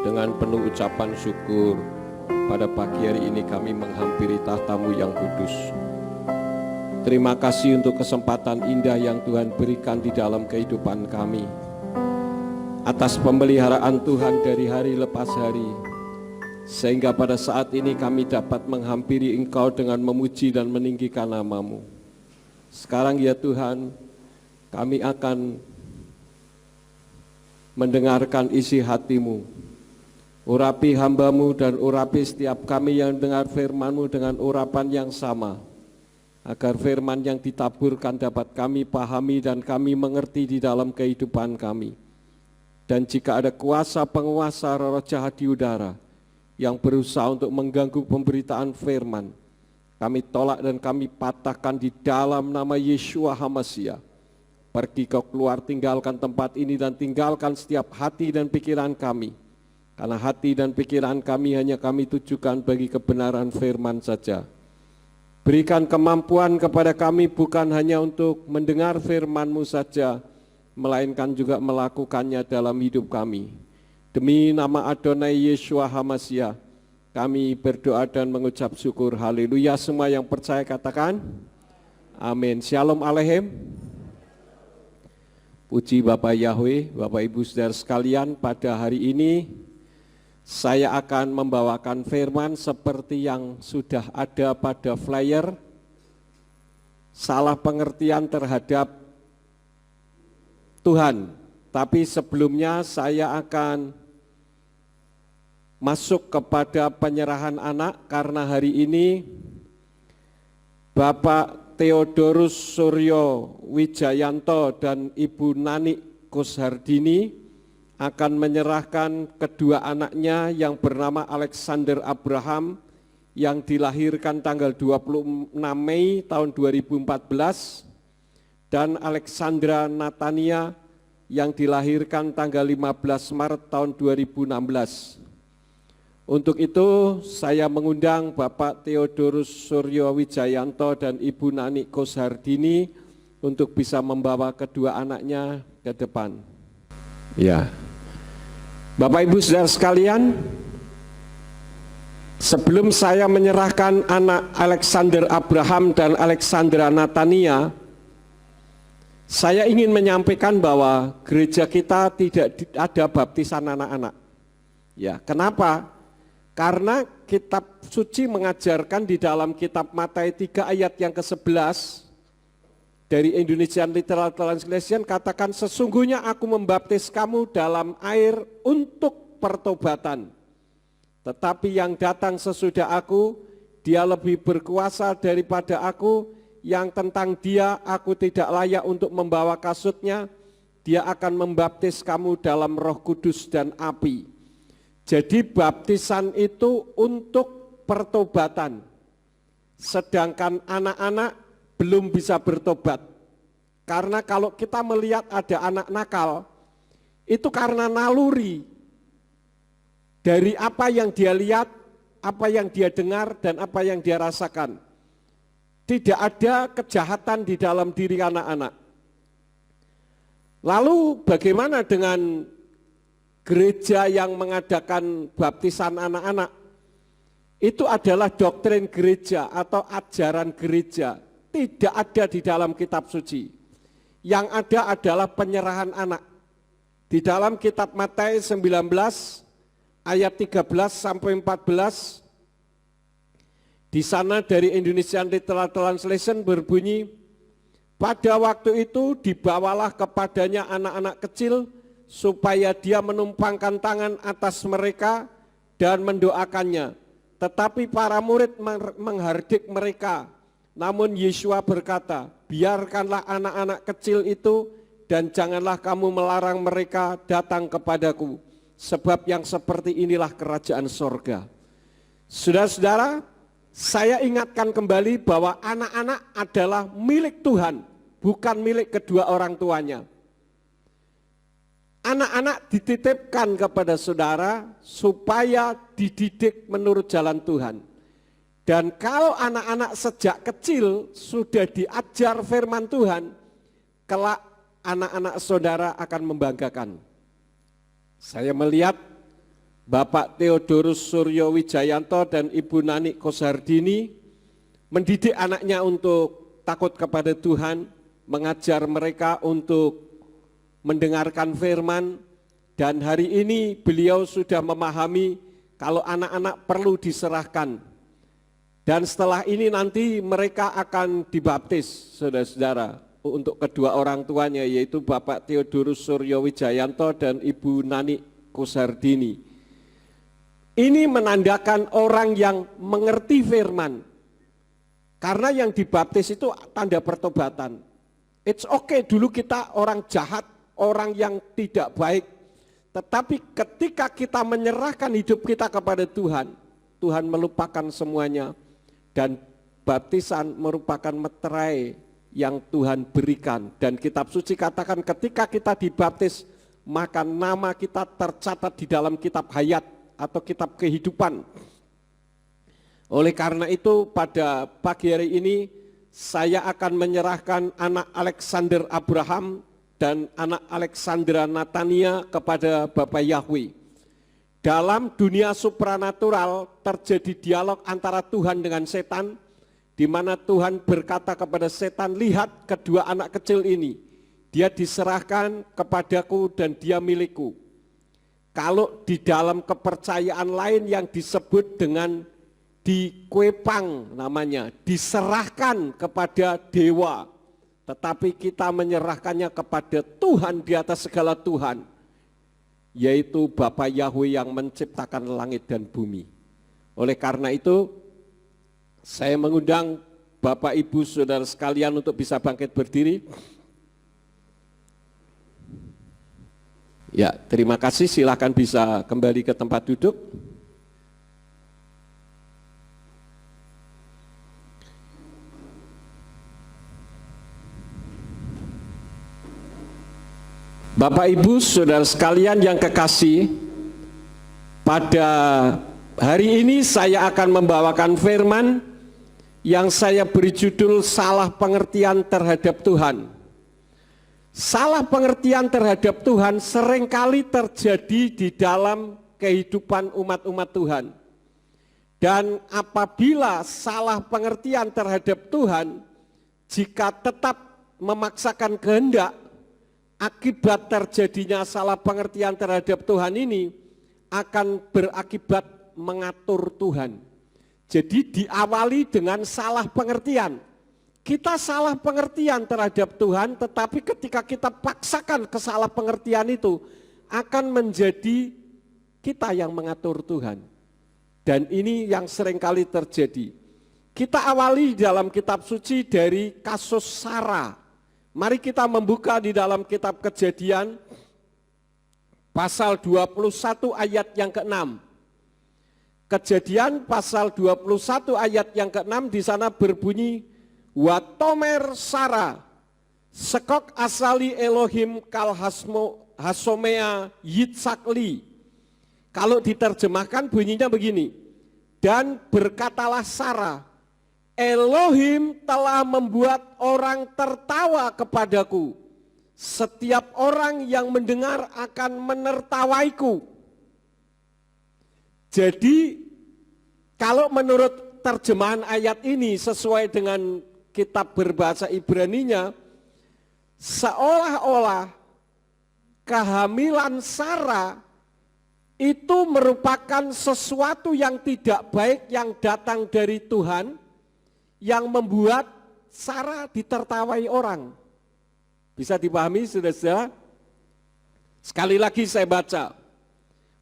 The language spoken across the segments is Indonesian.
Dengan penuh ucapan syukur, pada pagi hari ini kami menghampiri tahta-Mu yang kudus. Terima kasih untuk kesempatan indah yang Tuhan berikan di dalam kehidupan kami. Atas pemeliharaan Tuhan dari hari lepas hari, sehingga pada saat ini kami dapat menghampiri Engkau dengan memuji dan meninggikan nama-Mu. Sekarang ya Tuhan, kami akan mendengarkan isi hati-Mu. Urapi hamba-Mu dan urapi setiap kami yang dengar firman-Mu dengan urapan yang sama, agar firman yang ditaburkan dapat kami pahami dan kami mengerti di dalam kehidupan kami. Dan jika ada kuasa penguasa roh jahat di udara yang berusaha untuk mengganggu pemberitaan firman, kami tolak dan kami patahkan di dalam nama Yeshua HaMashiach. Pergi kau keluar, tinggalkan tempat ini dan tinggalkan setiap hati dan pikiran kami. Karena hati dan pikiran kami hanya kami tujukan bagi kebenaran firman saja. Berikan kemampuan kepada kami bukan hanya untuk mendengar firman-Mu saja, melainkan juga melakukannya dalam hidup kami. Demi nama Adonai Yeshua HaMashiach, kami berdoa dan mengucap syukur. Haleluya. Semua yang percaya katakan amin. Shalom Aleichem. Puji Bapak Yahweh, Bapak Ibu Saudara sekalian, pada hari ini saya akan membawakan firman seperti yang sudah ada pada flyer. Salah pengertian terhadap Tuhan. Tapi sebelumnya saya akan masuk kepada penyerahan anak, karena hari ini Bapak Theodorus Suryo Wijayanto dan Ibu Nani Kushardini akan menyerahkan kedua anaknya yang bernama Alexander Abraham yang dilahirkan tanggal 26 Mei tahun 2014 dan Alexandra Natania yang dilahirkan tanggal 15 Maret tahun 2016. Untuk itu saya mengundang Bapak Theodorus Suryo Wijayanto dan Ibu Nani Kushardini untuk bisa membawa kedua anaknya ke depan. Ya. Bapak Ibu Saudara sekalian, sebelum saya menyerahkan anak Alexander Abraham dan Alexandra Natania, saya ingin menyampaikan bahwa gereja kita tidak ada baptisan anak-anak. Ya, kenapa? Karena kitab suci mengajarkan di dalam kitab Matius 3 ayat yang ke-11 dari Indonesian Literal Translation, katakan sesungguhnya aku membaptis kamu dalam air untuk pertobatan. Tetapi yang datang sesudah aku, dia lebih berkuasa daripada aku, yang tentang dia aku tidak layak untuk membawa kasutnya. Dia akan membaptis kamu dalam Roh Kudus dan api. Jadi baptisan itu untuk pertobatan. Sedangkan anak-anak belum bisa bertobat. Karena kalau kita melihat ada anak nakal, itu karena naluri dari apa yang dia lihat, apa yang dia dengar, dan apa yang dia rasakan. Tidak ada kejahatan di dalam diri anak-anak. Lalu bagaimana dengan gereja yang mengadakan baptisan anak-anak? Itu adalah doktrin gereja atau ajaran gereja. Tidak ada di dalam kitab suci. Yang ada adalah penyerahan anak. Di dalam kitab Matius 19 ayat 13 sampai 14, di sana dari Indonesian Literal Translation berbunyi, pada waktu itu dibawalah kepadanya anak-anak kecil supaya dia menumpangkan tangan atas mereka dan mendoakannya. Tetapi para murid menghardik mereka. Namun Yeshua berkata, biarkanlah anak-anak kecil itu dan janganlah kamu melarang mereka datang kepadaku. Sebab yang seperti inilah kerajaan sorga. Saudara-saudara, saya ingatkan kembali bahwa anak-anak adalah milik Tuhan, bukan milik kedua orang tuanya. anak-anak dititipkan kepada saudara supaya dididik menurut jalan Tuhan. Dan kalau anak-anak sejak kecil sudah diajar firman Tuhan, kelak anak-anak saudara akan membanggakan. Saya melihat Bapak Theodorus Suryo Wijayanto dan Ibu Nani Kosardini mendidik anaknya untuk takut kepada Tuhan, mengajar mereka untuk mendengarkan firman, dan hari ini beliau sudah memahami kalau anak-anak perlu diserahkan. Dan setelah ini nanti mereka akan dibaptis, saudara-saudara, untuk kedua orang tuanya, yaitu Bapak Theodorus Suryo Wijayanto dan Ibu Nani Kosardini. Ini menandakan orang yang mengerti firman. Karena yang dibaptis itu tanda pertobatan. It's okay dulu kita orang jahat, orang yang tidak baik. Tetapi ketika kita menyerahkan hidup kita kepada Tuhan, Tuhan melupakan semuanya. Dan baptisan merupakan meterai yang Tuhan berikan. Dan kitab suci katakan ketika kita dibaptis, maka nama kita tercatat di dalam kitab hayat atau kitab kehidupan. Oleh karena itu pada pagi hari ini saya akan menyerahkan anak Alexander Abraham dan anak Alexandra Natania kepada Bapak Yahweh. Dalam dunia supranatural terjadi dialog antara Tuhan dengan setan, di mana Tuhan berkata kepada setan, lihat kedua anak kecil ini, dia diserahkan kepadaku dan dia milikku. Kalau di dalam kepercayaan lain yang disebut dengan dikuepang namanya, diserahkan kepada dewa, tetapi kita menyerahkannya kepada Tuhan di atas segala Tuhan, yaitu Bapa Yahweh yang menciptakan langit dan bumi. Oleh karena itu, saya mengundang Bapak Ibu Saudara sekalian untuk bisa bangkit berdiri. Ya, terima kasih, silakan bisa kembali ke tempat duduk. Bapak Ibu Saudara sekalian yang kekasih, pada hari ini saya akan membawakan firman yang saya beri judul salah pengertian terhadap Tuhan. Salah pengertian terhadap Tuhan seringkali terjadi di dalam kehidupan umat-umat Tuhan. Dan apabila salah pengertian terhadap Tuhan, jika tetap memaksakan kehendak, akibat terjadinya salah pengertian terhadap Tuhan ini akan berakibat mengatur Tuhan. Jadi diawali dengan salah pengertian. Kita salah pengertian terhadap Tuhan, tetapi ketika kita paksakan kesalah pengertian itu akan menjadi kita yang mengatur Tuhan. Dan ini yang seringkali terjadi. Kita awali dalam kitab suci dari kasus Sarah. Mari kita membuka di dalam kitab Kejadian pasal 21 ayat yang ke-6. Kejadian pasal 21 ayat yang ke-6 di sana berbunyi, Watomer Sarah sekok asali Elohim kal hasomea yitzakli. Kalau diterjemahkan bunyinya begini, dan berkatalah Sarah, Elohim telah membuat orang tertawa kepadaku. Setiap orang yang mendengar akan menertawaiku. Jadi kalau menurut terjemahan ayat ini sesuai dengan kitab berbahasa Ibraninya, seolah-olah kehamilan Sarah itu merupakan sesuatu yang tidak baik yang datang dari Tuhan, yang membuat Sarah ditertawai orang. Bisa dipahami saudara-saudara? Sekali lagi saya baca.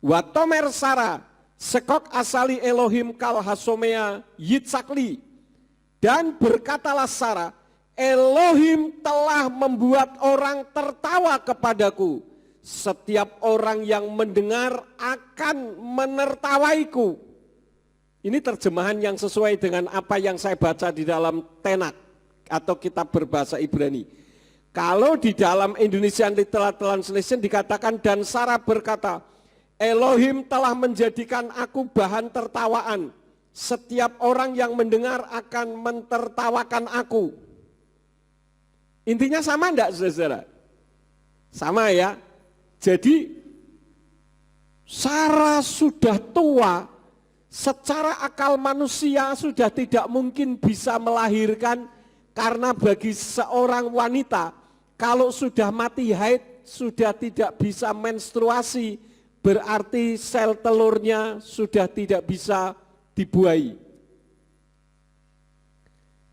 Watomer Sarah sekok asali Elohim kal hasomea yitzakli. Dan berkatalah Sarah, Elohim telah membuat orang tertawa kepadaku. Setiap orang yang mendengar akan menertawaiku. Ini terjemahan yang sesuai dengan apa yang saya baca di dalam Tenak atau kitab berbahasa Ibrani. Kalau di dalam Indonesian Literal Translation dikatakan, dan Sarah berkata, Elohim telah menjadikan aku bahan tertawaan. Setiap orang yang mendengar akan mentertawakan aku. Intinya sama enggak, saudara? Sama ya. Jadi Sarah sudah tua, secara akal manusia sudah tidak mungkin bisa melahirkan, karena bagi seorang wanita kalau sudah mati haid, sudah tidak bisa menstruasi, berarti sel telurnya sudah tidak bisa dibuahi.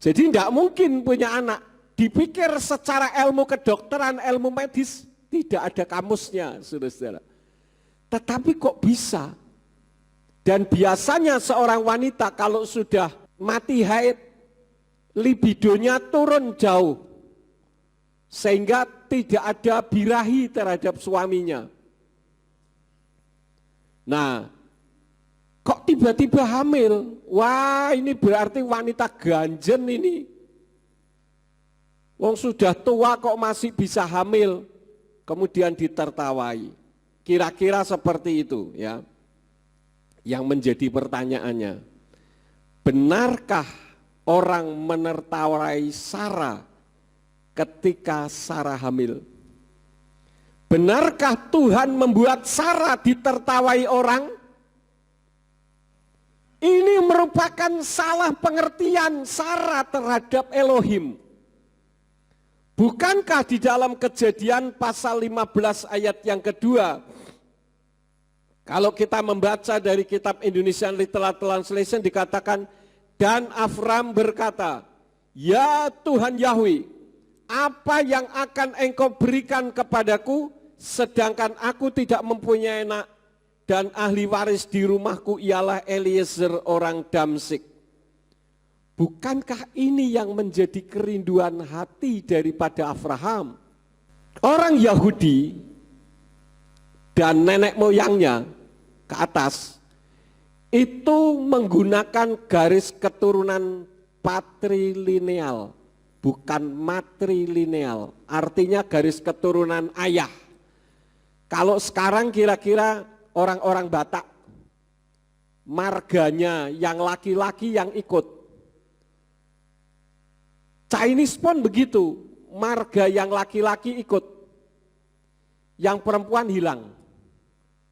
Jadi tidak mungkin punya anak. Dipikir secara ilmu kedokteran, ilmu medis, tidak ada kamusnya, saudara-saudara. Tetapi kok bisa? Dan biasanya seorang wanita kalau sudah mati haid, libidonya turun jauh. Sehingga tidak ada birahi terhadap suaminya. Nah, kok tiba-tiba hamil? Wah, ini berarti wanita ganjen ini. Wong sudah tua kok masih bisa hamil, kemudian ditertawai. Kira-kira seperti itu ya. Yang menjadi pertanyaannya, benarkah orang menertawai Sarah ketika Sarah hamil? Benarkah Tuhan membuat Sarah ditertawai orang? Ini merupakan salah pengertian Sarah terhadap Elohim. Bukankah di dalam Kejadian pasal 15 ayat yang kedua, kalau kita membaca dari kitab Indonesian Literal Translation dikatakan, dan Avram berkata, ya Tuhan Yahweh, apa yang akan engkau berikan kepadaku, sedangkan aku tidak mempunyai anak, dan ahli waris di rumahku ialah Eliezer orang Damsik. Bukankah ini yang menjadi kerinduan hati daripada Abraham? Orang Yahudi dan nenek moyangnya ke atas itu menggunakan garis keturunan patrilineal, bukan matrilineal, artinya garis keturunan ayah. Kalau sekarang kira-kira orang-orang Batak, marganya yang laki-laki yang ikut. Chinese pun begitu, marga yang laki-laki ikut, yang perempuan hilang.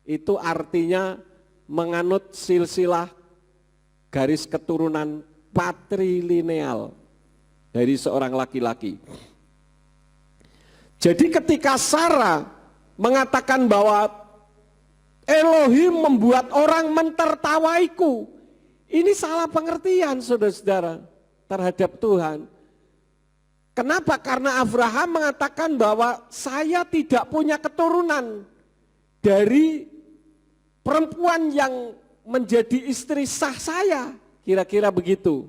Itu artinya menganut silsilah garis keturunan patrilineal dari seorang laki-laki. Jadi ketika Sarah mengatakan bahwa Elohim membuat orang mentertawaiku, ini salah pengertian saudara-saudara terhadap Tuhan. Kenapa? Karena Abraham mengatakan bahwa saya tidak punya keturunan dari perempuan yang menjadi istri sah saya, kira-kira begitu.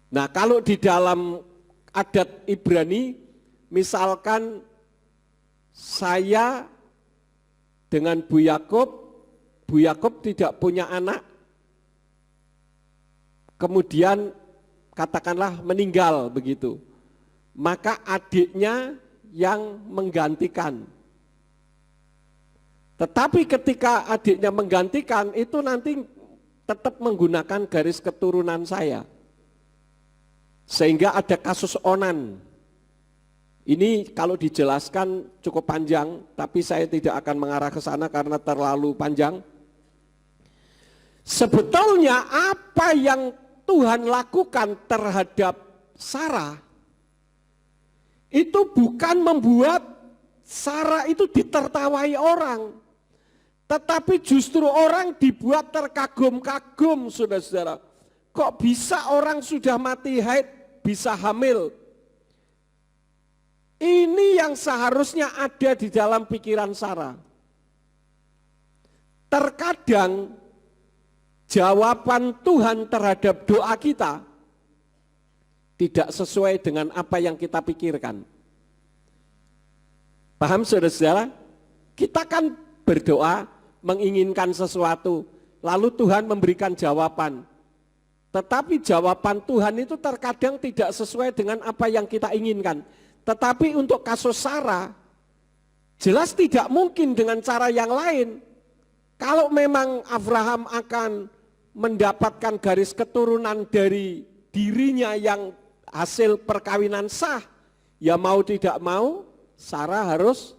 Nah, kalau di dalam adat Ibrani, misalkan saya dengan Bu Yakub tidak punya anak, kemudian katakanlah meninggal begitu, maka adiknya yang menggantikan. Tetapi ketika adiknya menggantikan, itu nanti tetap menggunakan garis keturunan saya. Sehingga ada kasus onan. Ini kalau dijelaskan cukup panjang, tapi saya tidak akan mengarah ke sana karena terlalu panjang. Sebetulnya apa yang Tuhan lakukan terhadap Sarah, itu bukan membuat Sarah itu ditertawai orang, tetapi justru orang dibuat terkagum-kagum, saudara-saudara. Kok bisa orang sudah mati haid bisa hamil? Ini yang seharusnya ada di dalam pikiran Sarah. Terkadang jawaban Tuhan terhadap doa kita tidak sesuai dengan apa yang kita pikirkan. Paham saudara-saudara? Kita kan berdoa menginginkan sesuatu, lalu Tuhan memberikan jawaban. Tetapi jawaban Tuhan itu terkadang tidak sesuai dengan apa yang kita inginkan. Tetapi untuk kasus Sarah, jelas tidak mungkin dengan cara yang lain. Kalau memang Abraham akan mendapatkan garis keturunan dari dirinya yang hasil perkawinan sah, ya mau tidak mau Sarah harus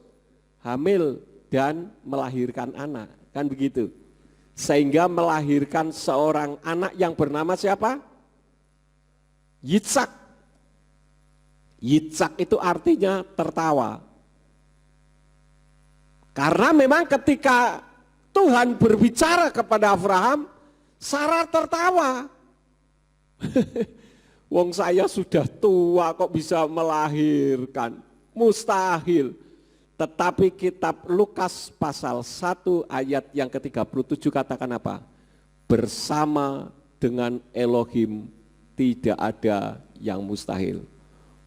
hamil dan melahirkan anak, kan begitu. Sehingga melahirkan seorang anak yang bernama siapa? Yitzhak. Yitzhak itu artinya tertawa. Karena memang ketika Tuhan berbicara kepada Abraham, Sarah tertawa. Wong saya sudah tua kok bisa melahirkan, mustahil. Tetapi kitab Lukas pasal 1 ayat yang ke-37 katakan apa? Bersama dengan Elohim tidak ada yang mustahil.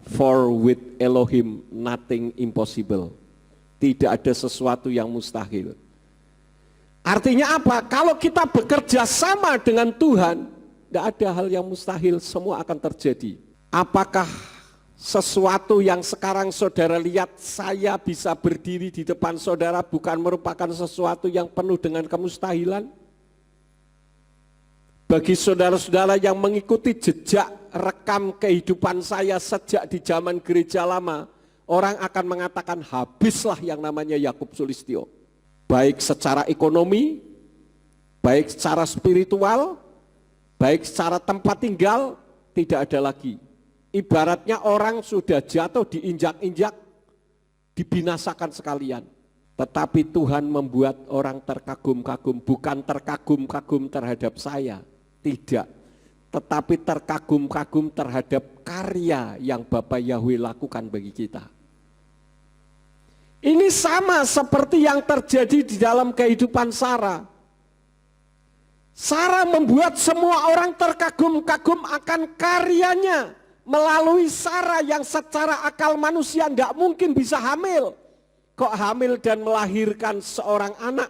For with Elohim nothing impossible. Tidak ada sesuatu yang mustahil. Artinya apa? Kalau kita bekerja sama dengan Tuhan, tidak ada hal yang mustahil, semua akan terjadi. Apakah sesuatu yang sekarang saudara lihat, saya bisa berdiri di depan saudara bukan merupakan sesuatu yang penuh dengan kemustahilan? Bagi saudara-saudara yang mengikuti jejak rekam kehidupan saya sejak di zaman gereja lama, orang akan mengatakan habislah yang namanya Yakub Sulistyo. Baik secara ekonomi, baik secara spiritual, baik secara tempat tinggal, tidak ada lagi. Ibaratnya orang sudah jatuh diinjak-injak, dibinasakan sekalian. Tetapi Tuhan membuat orang terkagum-kagum, bukan terkagum-kagum terhadap saya, tidak. Tetapi terkagum-kagum terhadap karya yang Bapa Yahweh lakukan bagi kita. Ini sama seperti yang terjadi di dalam kehidupan Sarah. Sarah membuat semua orang terkagum-kagum akan karyanya. Melalui Sarah yang secara akal manusia tidak mungkin bisa hamil. Kok hamil dan melahirkan seorang anak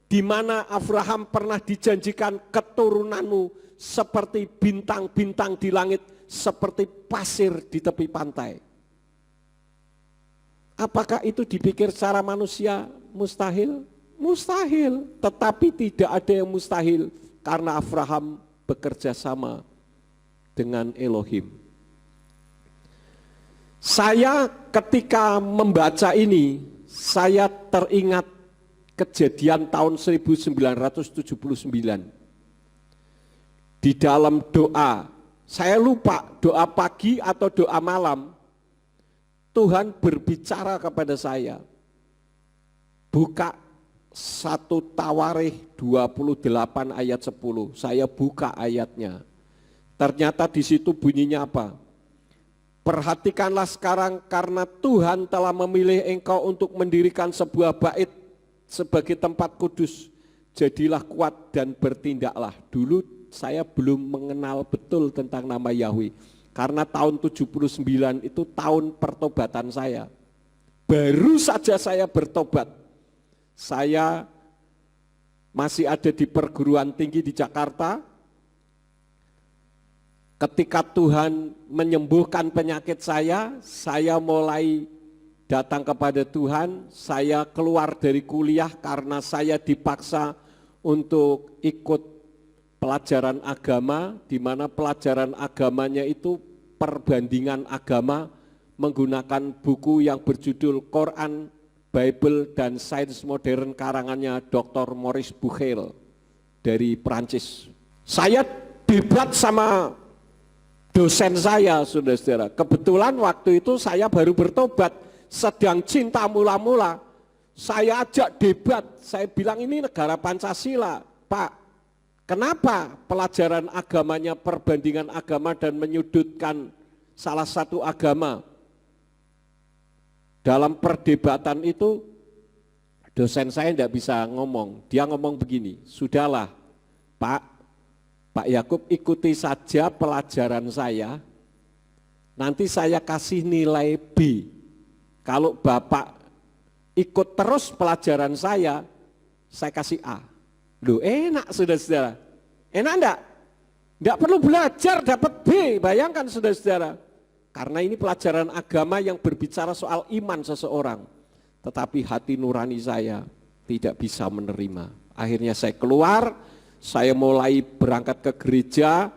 di mana Abraham pernah dijanjikan keturunanmu seperti bintang-bintang di langit, seperti pasir di tepi pantai. Apakah itu dipikir secara manusia mustahil? Mustahil, tetapi tidak ada yang mustahil karena Abraham bekerja sama dengan Elohim. Saya ketika membaca ini, saya teringat kejadian tahun 1979. Di dalam doa, saya lupa doa pagi atau doa malam, Tuhan berbicara kepada saya. Buka 1 Tawarikh 28 ayat 10, saya buka ayatnya. Ternyata di situ bunyinya apa? Perhatikanlah sekarang karena Tuhan telah memilih engkau untuk mendirikan sebuah bait sebagai tempat kudus. Jadilah kuat dan bertindaklah. Dulu saya belum mengenal betul tentang nama Yahweh. Karena tahun 79 itu tahun pertobatan saya. Baru saja saya bertobat. Saya masih ada di perguruan tinggi di Jakarta. Ketika Tuhan menyembuhkan penyakit saya mulai datang kepada Tuhan, saya keluar dari kuliah karena saya dipaksa untuk ikut pelajaran agama, di mana pelajaran agamanya itu perbandingan agama menggunakan buku yang berjudul Quran, Bible, dan Sains Modern karangannya Dr. Maurice Bucaille dari Prancis. Saya debat sama dosen saya, saudara-saudara. Kebetulan waktu itu saya baru bertobat, sedang cinta mula-mula. Saya ajak debat, saya bilang ini negara Pancasila, Pak. Kenapa pelajaran agamanya perbandingan agama dan menyudutkan salah satu agama? Dalam perdebatan itu, dosen saya tidak bisa ngomong. Dia ngomong begini, sudahlah Pak Yakub, ikuti saja pelajaran saya, nanti saya kasih nilai B. Kalau Bapak ikut terus pelajaran saya kasih A. Loh enak saudara-saudara, enak enggak? Enggak perlu belajar dapat B, bayangkan saudara-saudara. Karena ini pelajaran agama yang berbicara soal iman seseorang. Tetapi hati nurani saya tidak bisa menerima. Akhirnya saya keluar, saya mulai berangkat ke gereja.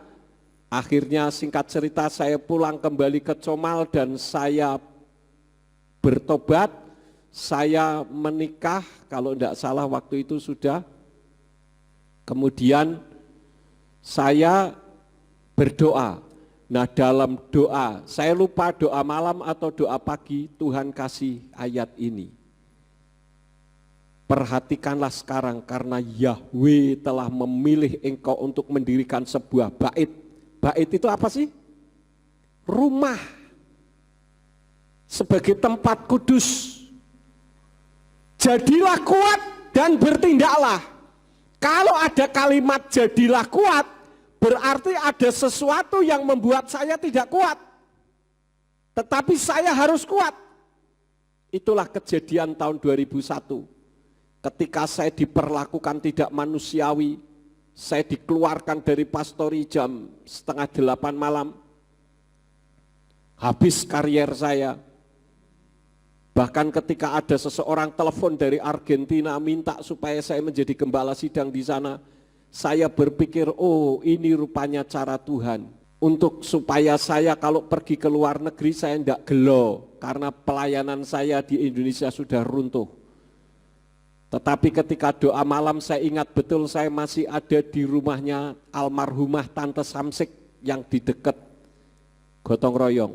Akhirnya singkat cerita saya pulang kembali ke Comal dan saya bertobat. Saya menikah, kalau tidak salah waktu itu sudah. Kemudian saya berdoa. Nah dalam doa, saya lupa doa malam atau doa pagi, Tuhan kasih ayat ini. Perhatikanlah sekarang karena Yahweh telah memilih engkau untuk mendirikan sebuah bait. Bait itu apa sih? Rumah. Sebagai tempat kudus. Jadilah kuat dan bertindaklah. Kalau ada kalimat jadilah kuat, berarti ada sesuatu yang membuat saya tidak kuat. Tetapi saya harus kuat. Itulah kejadian tahun 2001. Ketika saya diperlakukan tidak manusiawi, saya dikeluarkan dari pastori jam 7:30 malam. Habis karier saya. Bahkan ketika ada seseorang telepon dari Argentina minta supaya saya menjadi gembala sidang di sana, saya berpikir, oh ini rupanya cara Tuhan. Untuk supaya saya kalau pergi ke luar negeri saya tidak gelo, karena pelayanan saya di Indonesia sudah runtuh. Tetapi ketika doa malam saya ingat betul saya masih ada di rumahnya almarhumah Tante Samsik yang di dekat Gotong Royong.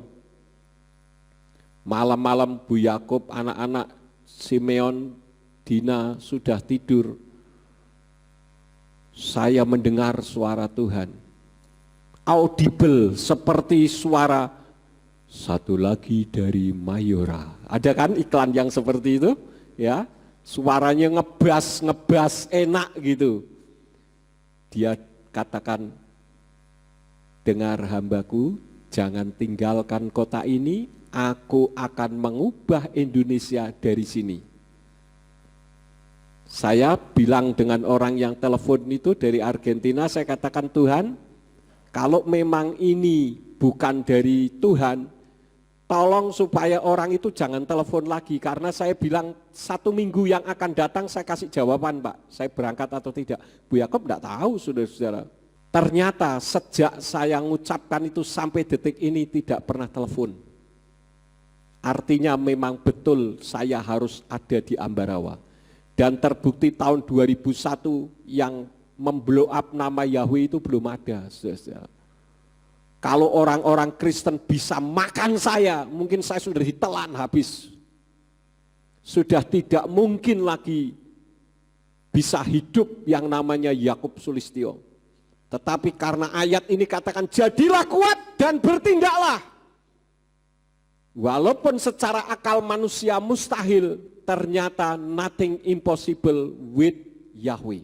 Malam-malam Bu Yakub, anak-anak Simeon, Dina sudah tidur. Saya mendengar suara Tuhan. Audible seperti suara satu lagi dari Mayora. Ada kan iklan yang seperti itu? Ya, suaranya ngebas enak gitu. Dia katakan, dengar hambaku, jangan tinggalkan kota ini. Aku akan mengubah Indonesia dari sini. Saya bilang dengan orang yang telepon itu dari Argentina, saya katakan Tuhan, kalau memang ini bukan dari Tuhan, tolong supaya orang itu jangan telepon lagi. Karena saya bilang 1 minggu yang akan datang saya kasih jawaban Pak, saya berangkat atau tidak. Bu Yakob tidak tahu saudara-saudara. Ternyata sejak saya mengucapkan itu sampai detik ini tidak pernah telepon. Artinya memang betul saya harus ada di Ambarawa. Dan terbukti tahun 2001 yang memblow up nama Yahweh itu belum ada. Kalau orang-orang Kristen bisa makan saya, mungkin saya sudah ditelan habis. Sudah tidak mungkin lagi bisa hidup yang namanya Yakub Sulistyo. Tetapi karena ayat ini katakan jadilah kuat dan bertindaklah. Walaupun secara akal manusia mustahil, ternyata nothing impossible with Yahweh.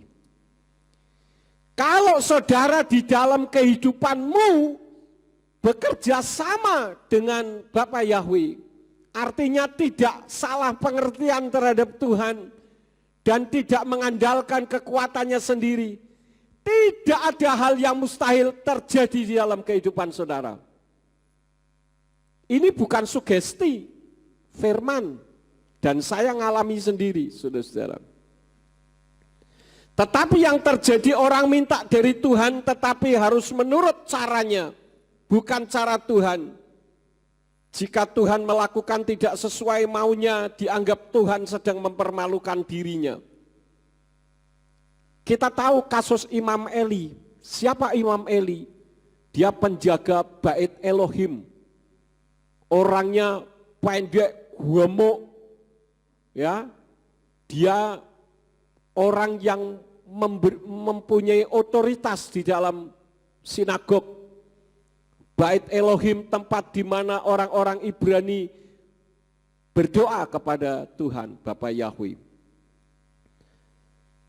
Kalau saudara di dalam kehidupanmu bekerja sama dengan Bapa Yahweh, artinya tidak salah pengertian terhadap Tuhan dan tidak mengandalkan kekuatannya sendiri, tidak ada hal yang mustahil terjadi di dalam kehidupan saudara. Ini bukan sugesti, firman, dan saya ngalami sendiri, saudara-saudara. Tetapi yang terjadi orang minta dari Tuhan, tetapi harus menurut caranya, bukan cara Tuhan. Jika Tuhan melakukan tidak sesuai maunya, dianggap Tuhan sedang mempermalukan dirinya. Kita tahu kasus Imam Eli. Siapa Imam Eli? Dia penjaga bait Elohim. Orangnya pendek, gemuk, ya. Dia orang yang mempunyai otoritas di dalam sinagog bait Elohim, tempat di mana orang-orang Ibrani berdoa kepada Tuhan Bapa Yahweh.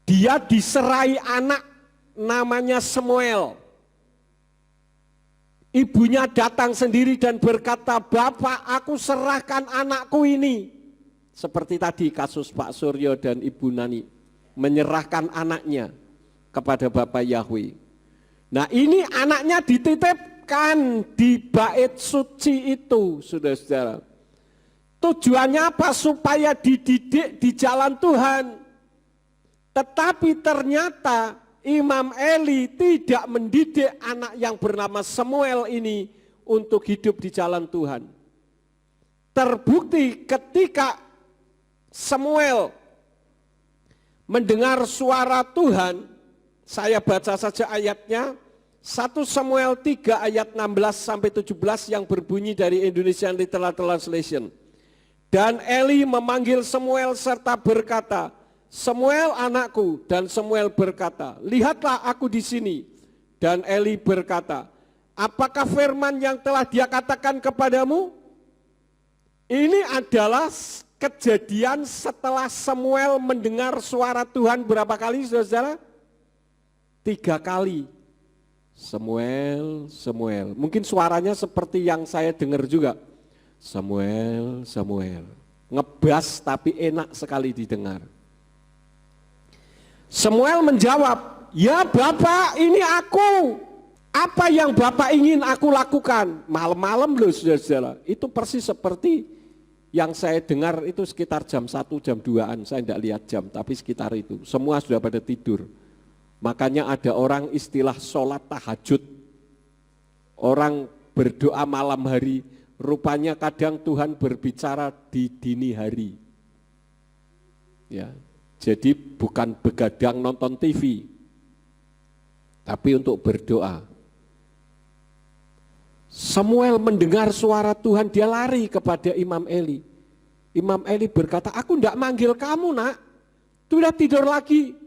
Dia diserai anak namanya Samuel. Ibunya datang sendiri dan berkata, Bapak, aku serahkan anakku ini. Seperti tadi kasus Pak Suryo dan Ibu Nani, menyerahkan anaknya kepada Bapak Yahweh. Nah ini anaknya dititip bukan di bait suci itu, saudara-saudara. Tujuannya apa? Supaya dididik di jalan Tuhan. Tetapi ternyata Imam Eli tidak mendidik anak yang bernama Samuel ini untuk hidup di jalan Tuhan. Terbukti ketika Samuel mendengar suara Tuhan, saya baca saja ayatnya, 1 Samuel 3 ayat 16-17 yang berbunyi dari Indonesian Literal Translation. Dan Eli memanggil Samuel serta berkata, Samuel anakku, dan Samuel berkata, lihatlah aku di sini. Dan Eli berkata, apakah firman yang telah dia katakan kepadamu? Ini adalah kejadian setelah Samuel mendengar suara Tuhan berapa kali, saudara? 3 kali. Samuel, Samuel. Mungkin suaranya seperti yang saya dengar juga. Samuel, Samuel. Ngebas tapi enak sekali didengar. Samuel menjawab, ya Bapak, ini aku. Apa yang Bapak ingin aku lakukan? Malam-malam loh saudara-saudara. Itu persis seperti yang saya dengar itu sekitar jam 1, jam 2-an. Saya tidak lihat jam, tapi sekitar itu. Semua sudah pada tidur. Makanya ada orang istilah sholat tahajud. Orang berdoa malam hari. Rupanya kadang Tuhan berbicara di dini hari. Ya, jadi bukan begadang nonton TV, tapi untuk berdoa. Samuel mendengar suara Tuhan, dia lari kepada Imam Eli. Imam Eli berkata, aku tidak manggil kamu nak, sudah tidur lagi.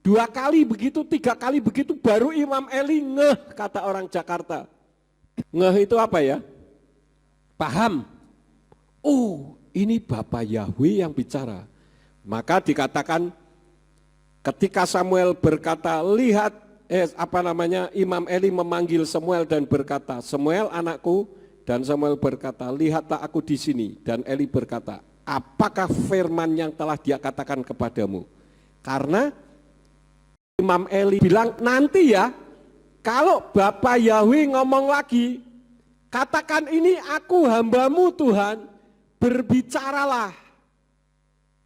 2 kali begitu, 3 kali begitu, baru Imam Eli ngeh, kata orang Jakarta. Ngeh itu apa ya? Paham? Oh, ini Bapak Yahweh yang bicara. Maka dikatakan ketika Samuel berkata, lihat, Imam Eli memanggil Samuel dan berkata, Samuel anakku, dan Samuel berkata, lihatlah aku di sini. Dan Eli berkata, apakah firman yang telah dia katakan kepadamu? Karena Imam Eli bilang, nanti ya, kalau Bapak Yahweh ngomong lagi, katakan ini aku hambamu Tuhan, berbicaralah.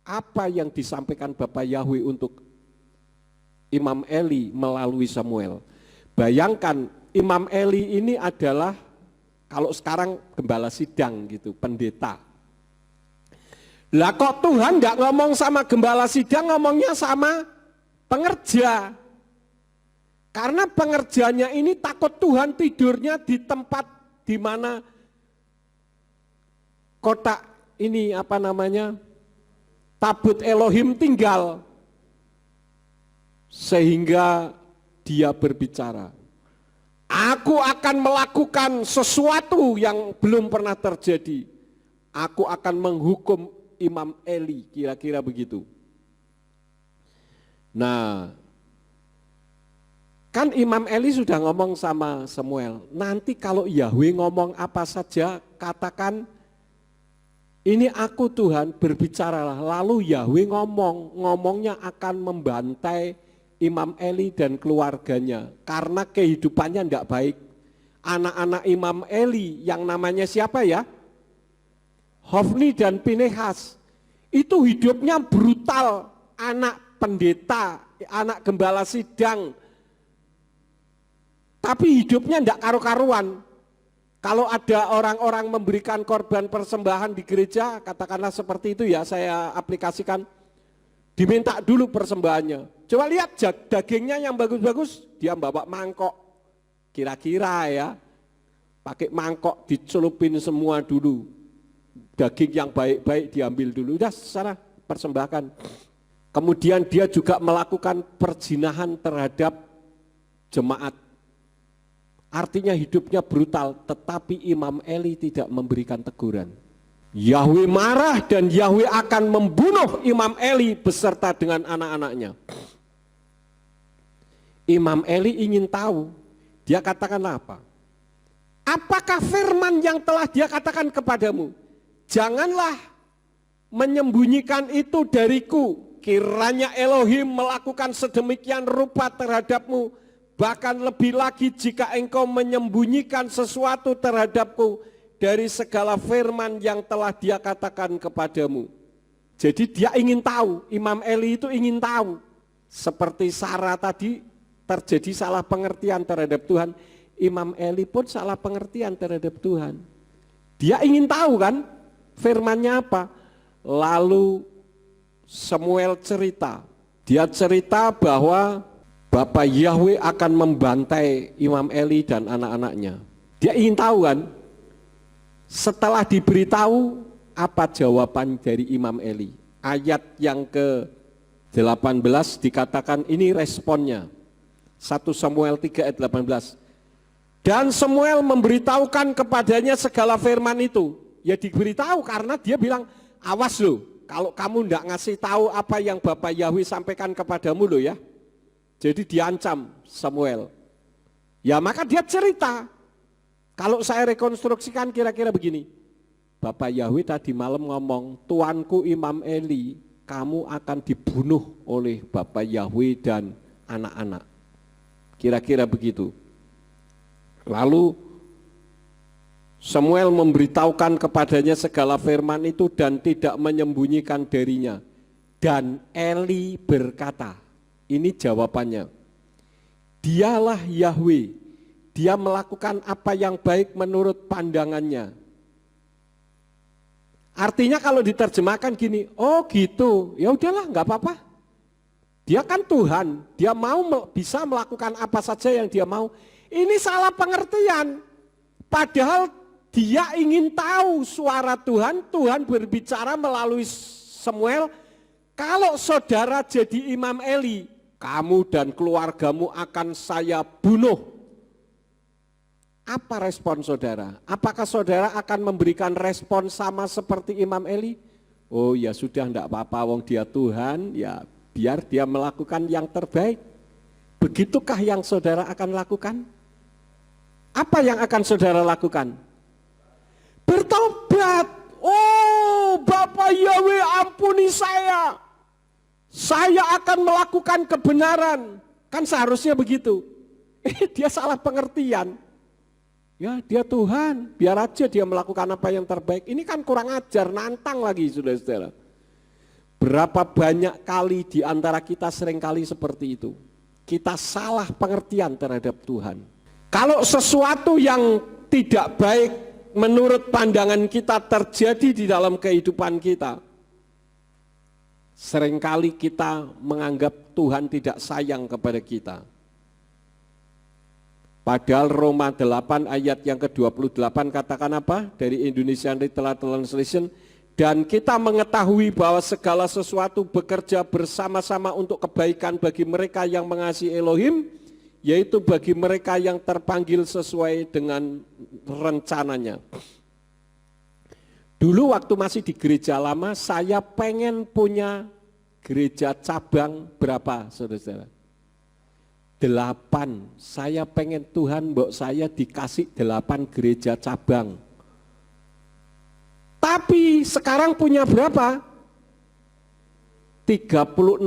Apa yang disampaikan Bapak Yahweh untuk Imam Eli melalui Samuel. Bayangkan Imam Eli ini adalah kalau sekarang gembala sidang gitu, pendeta. Lah kok Tuhan nggak ngomong sama gembala sidang, ngomongnya sama pengerja. Karena pengerjanya ini takut Tuhan tidurnya di tempat di mana kotak ini tabut Elohim tinggal, sehingga dia berbicara, aku akan melakukan sesuatu yang belum pernah terjadi, aku akan menghukum Imam Eli, kira-kira begitu. Nah, kan Imam Eli sudah ngomong sama Samuel, nanti kalau Yahweh ngomong apa saja, katakan ini aku Tuhan, berbicaralah. Lalu Yahweh ngomongnya akan membantai Imam Eli dan keluarganya, karena kehidupannya tidak baik. Anak-anak Imam Eli yang namanya siapa ya? Hofni dan Pinehas, itu hidupnya brutal, anak pendeta, anak gembala sidang, tapi hidupnya tidak karu-karuan. Kalau ada orang-orang memberikan korban persembahan di gereja, katakanlah seperti itu ya, saya aplikasikan, diminta dulu persembahannya. Coba lihat dagingnya yang bagus-bagus, dia bawa mangkok, kira-kira ya, pakai mangkok dicelupin semua dulu. Daging yang baik-baik diambil dulu, udah sana persembahkan. Kemudian dia juga melakukan perzinahan terhadap jemaat. Artinya hidupnya brutal, tetapi Imam Eli tidak memberikan teguran. Yahweh marah dan Yahweh akan membunuh Imam Eli beserta dengan anak-anaknya. Imam Eli ingin tahu, dia katakan apa? Apakah firman yang telah dia katakan kepadamu? Janganlah menyembunyikan itu dariku. Kiranya Elohim melakukan sedemikian rupa terhadapmu bahkan lebih lagi jika engkau menyembunyikan sesuatu terhadapku dari segala firman yang telah dia katakan kepadamu. Jadi dia ingin tahu, Imam Eli itu ingin tahu. Seperti Sarah tadi terjadi salah pengertian terhadap Tuhan, Imam Eli pun salah pengertian terhadap Tuhan. Dia ingin tahu kan firmannya apa. Lalu Samuel cerita, dia cerita bahwa Bapak Yahweh akan membantai Imam Eli dan anak-anaknya. Dia ingin tahu kan. Setelah diberitahu, apa jawaban dari Imam Eli? Ayat yang ke-18 dikatakan ini responnya. 1 Samuel 3 ayat 18. Dan Samuel memberitahukan kepadanya segala firman itu. Ya diberitahu karena dia bilang, awas loh, kalau kamu tidak ngasih tahu apa yang Bapak Yahweh sampaikan kepadamu loh ya. Jadi diancam Samuel. Ya maka dia cerita. Kalau saya rekonstruksikan kira-kira begini. Bapak Yahweh tadi malam ngomong, tuanku Imam Eli, kamu akan dibunuh oleh Bapak Yahweh dan anak-anak. Kira-kira begitu. Lalu Samuel memberitahukan kepadanya segala firman itu dan tidak menyembunyikan darinya. Dan Eli berkata, ini jawabannya, dialah Yahweh, dia melakukan apa yang baik menurut pandangannya. Artinya kalau diterjemahkan gini, oh gitu, ya udahlah nggak apa-apa. Dia kan Tuhan, dia mau bisa melakukan apa saja yang dia mau. Ini salah pengertian, padahal dia ingin tahu suara Tuhan, Tuhan berbicara melalui Samuel, kalau saudara jadi Imam Eli, kamu dan keluargamu akan saya bunuh. Apa respon saudara? Apakah saudara akan memberikan respon sama seperti Imam Eli? Oh ya sudah, enggak apa-apa, wong dia Tuhan, ya biar dia melakukan yang terbaik. Begitukah yang saudara akan lakukan? Apa yang akan saudara lakukan? Bertobat. Oh Bapak Yahweh, ampuni saya. Saya akan melakukan kebenaran. Kan seharusnya begitu. Dia salah pengertian. Ya dia Tuhan, biar aja dia melakukan apa yang terbaik. Ini kan kurang ajar, nantang lagi saudara-saudara. Berapa banyak kali di antara kita seringkali seperti itu. Kita salah pengertian terhadap Tuhan. Kalau sesuatu yang tidak baik menurut pandangan kita terjadi di dalam kehidupan kita, seringkali kita menganggap Tuhan tidak sayang kepada kita. Padahal Roma 8 ayat yang ke-28 katakan apa? Dari Indonesian Literal Translation. Dan kita mengetahui bahwa segala sesuatu bekerja bersama-sama untuk kebaikan bagi mereka yang mengasihi Elohim, yaitu bagi mereka yang terpanggil sesuai dengan rencananya. Dulu waktu masih di gereja lama, saya pengen punya gereja cabang berapa, saudara-saudara? 8. Saya pengen Tuhan, mbok saya dikasih 8 gereja cabang. Tapi sekarang punya berapa? 36.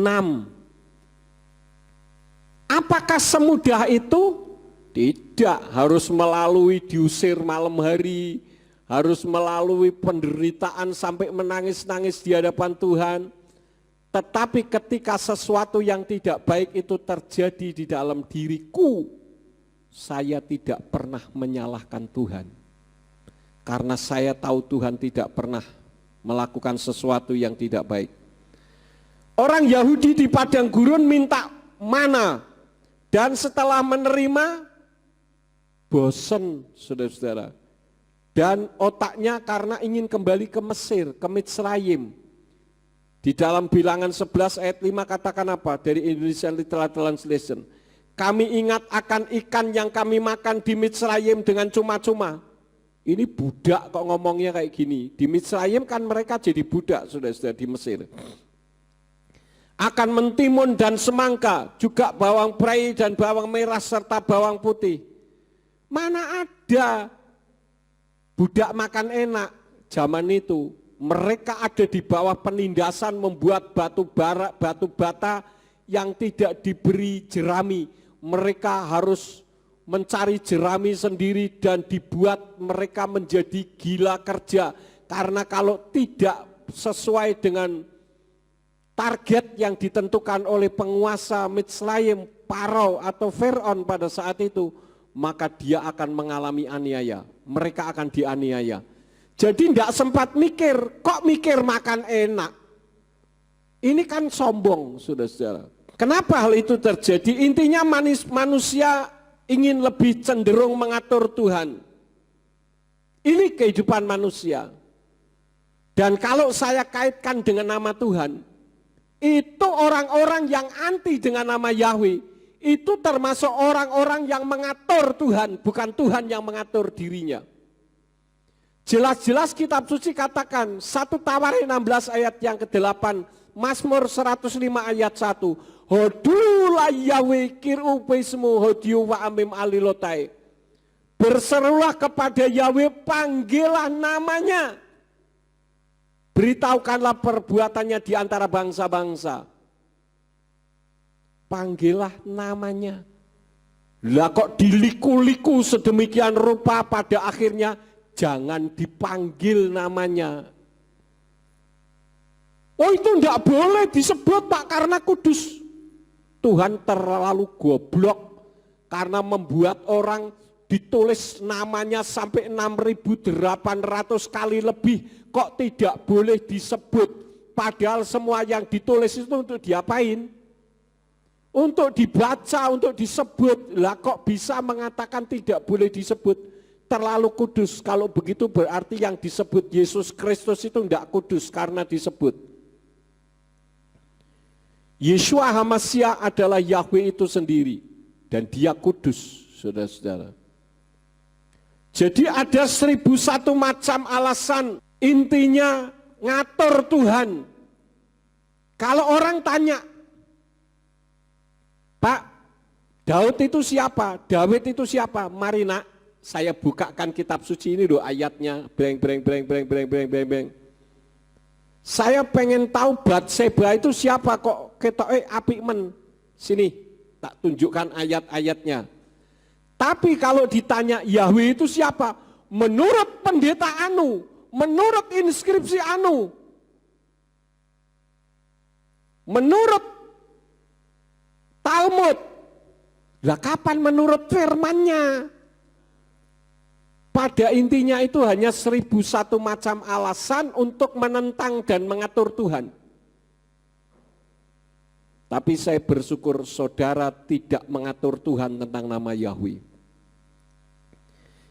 Apakah semudah itu? Tidak, harus melalui diusir malam hari, harus melalui penderitaan sampai menangis-nangis di hadapan Tuhan. Tetapi ketika sesuatu yang tidak baik itu terjadi di dalam diriku, saya tidak pernah menyalahkan Tuhan. Karena saya tahu Tuhan tidak pernah melakukan sesuatu yang tidak baik. Orang Yahudi di padang gurun minta mana, dan setelah menerima, bosan saudara-saudara. Dan otaknya karena ingin kembali ke Mesir, ke Mitsrayim. Di dalam Bilangan 11 ayat 5 katakan apa? Dari Indonesian Literal Translation. Kami ingat akan ikan yang kami makan di Mitsrayim dengan cuma-cuma. Ini budak kok ngomongnya kayak gini. Di Mitsrayim kan mereka jadi budak saudara-saudara di Mesir. Akan mentimun dan semangka, juga bawang prei dan bawang merah serta bawang putih. Mana ada budak makan enak zaman itu. Mereka ada di bawah penindasan membuat batu bata yang tidak diberi jerami. mereka harus mencari jerami sendiri dan dibuat mereka menjadi gila kerja. Karena kalau tidak sesuai dengan target yang ditentukan oleh penguasa Mitzrayim, Parao atau Fir'aun pada saat itu, maka dia akan mengalami aniaya. Mereka akan dianiaya. Jadi tidak sempat mikir, kok mikir makan enak? Ini kan sombong, saudara-saudara. Kenapa hal itu terjadi? Intinya manusia ingin lebih cenderung mengatur Tuhan. Ini kehidupan manusia. Dan kalau saya kaitkan dengan nama Tuhan, itu orang-orang yang anti dengan nama Yahweh, itu termasuk orang-orang yang mengatur Tuhan, bukan Tuhan yang mengatur dirinya. Jelas-jelas kitab suci katakan, 1 Tawarin 16 ayat yang ke-8, Mazmur 105 ayat 1, Hodulah Yahweh kiru pesmu hodiu wa amim alilotai. Berserulah kepada Yahweh, panggillah namanya. Beritahukanlah perbuatannya di antara bangsa-bangsa. Panggillah namanya. Lah kok diliku-liku sedemikian rupa pada akhirnya jangan dipanggil namanya. Oh itu tidak boleh disebut Pak karena kudus. Tuhan terlalu goblok karena membuat orang ditulis namanya sampai 6.800 kali lebih. Kok tidak boleh disebut, padahal semua yang ditulis itu untuk diapain? Untuk dibaca, untuk disebut. Lah kok bisa mengatakan tidak boleh disebut? Terlalu kudus. Kalau begitu berarti yang disebut Yesus Kristus itu tidak kudus karena disebut. Yeshua HaMashiach adalah Yahweh itu sendiri dan dia kudus, saudara-saudara. Jadi ada 1001 macam alasan. Intinya ngatur Tuhan. Kalau orang tanya, Pak, Daud itu siapa? Daud itu siapa? Mari nak, saya bukakan kitab suci ini loh ayatnya. Breng. Saya pengen tahu Batseba itu siapa kok ketoke apik men. Sini, tak tunjukkan ayat-ayatnya. Tapi kalau ditanya Yahweh itu siapa? Menurut pendeta anu, menurut inskripsi anu, menurut Talmud, lah kapan menurut firmannya? Pada intinya itu hanya 1001 macam alasan untuk menentang dan mengatur Tuhan. Tapi saya bersyukur saudara tidak mengatur Tuhan tentang nama Yahweh.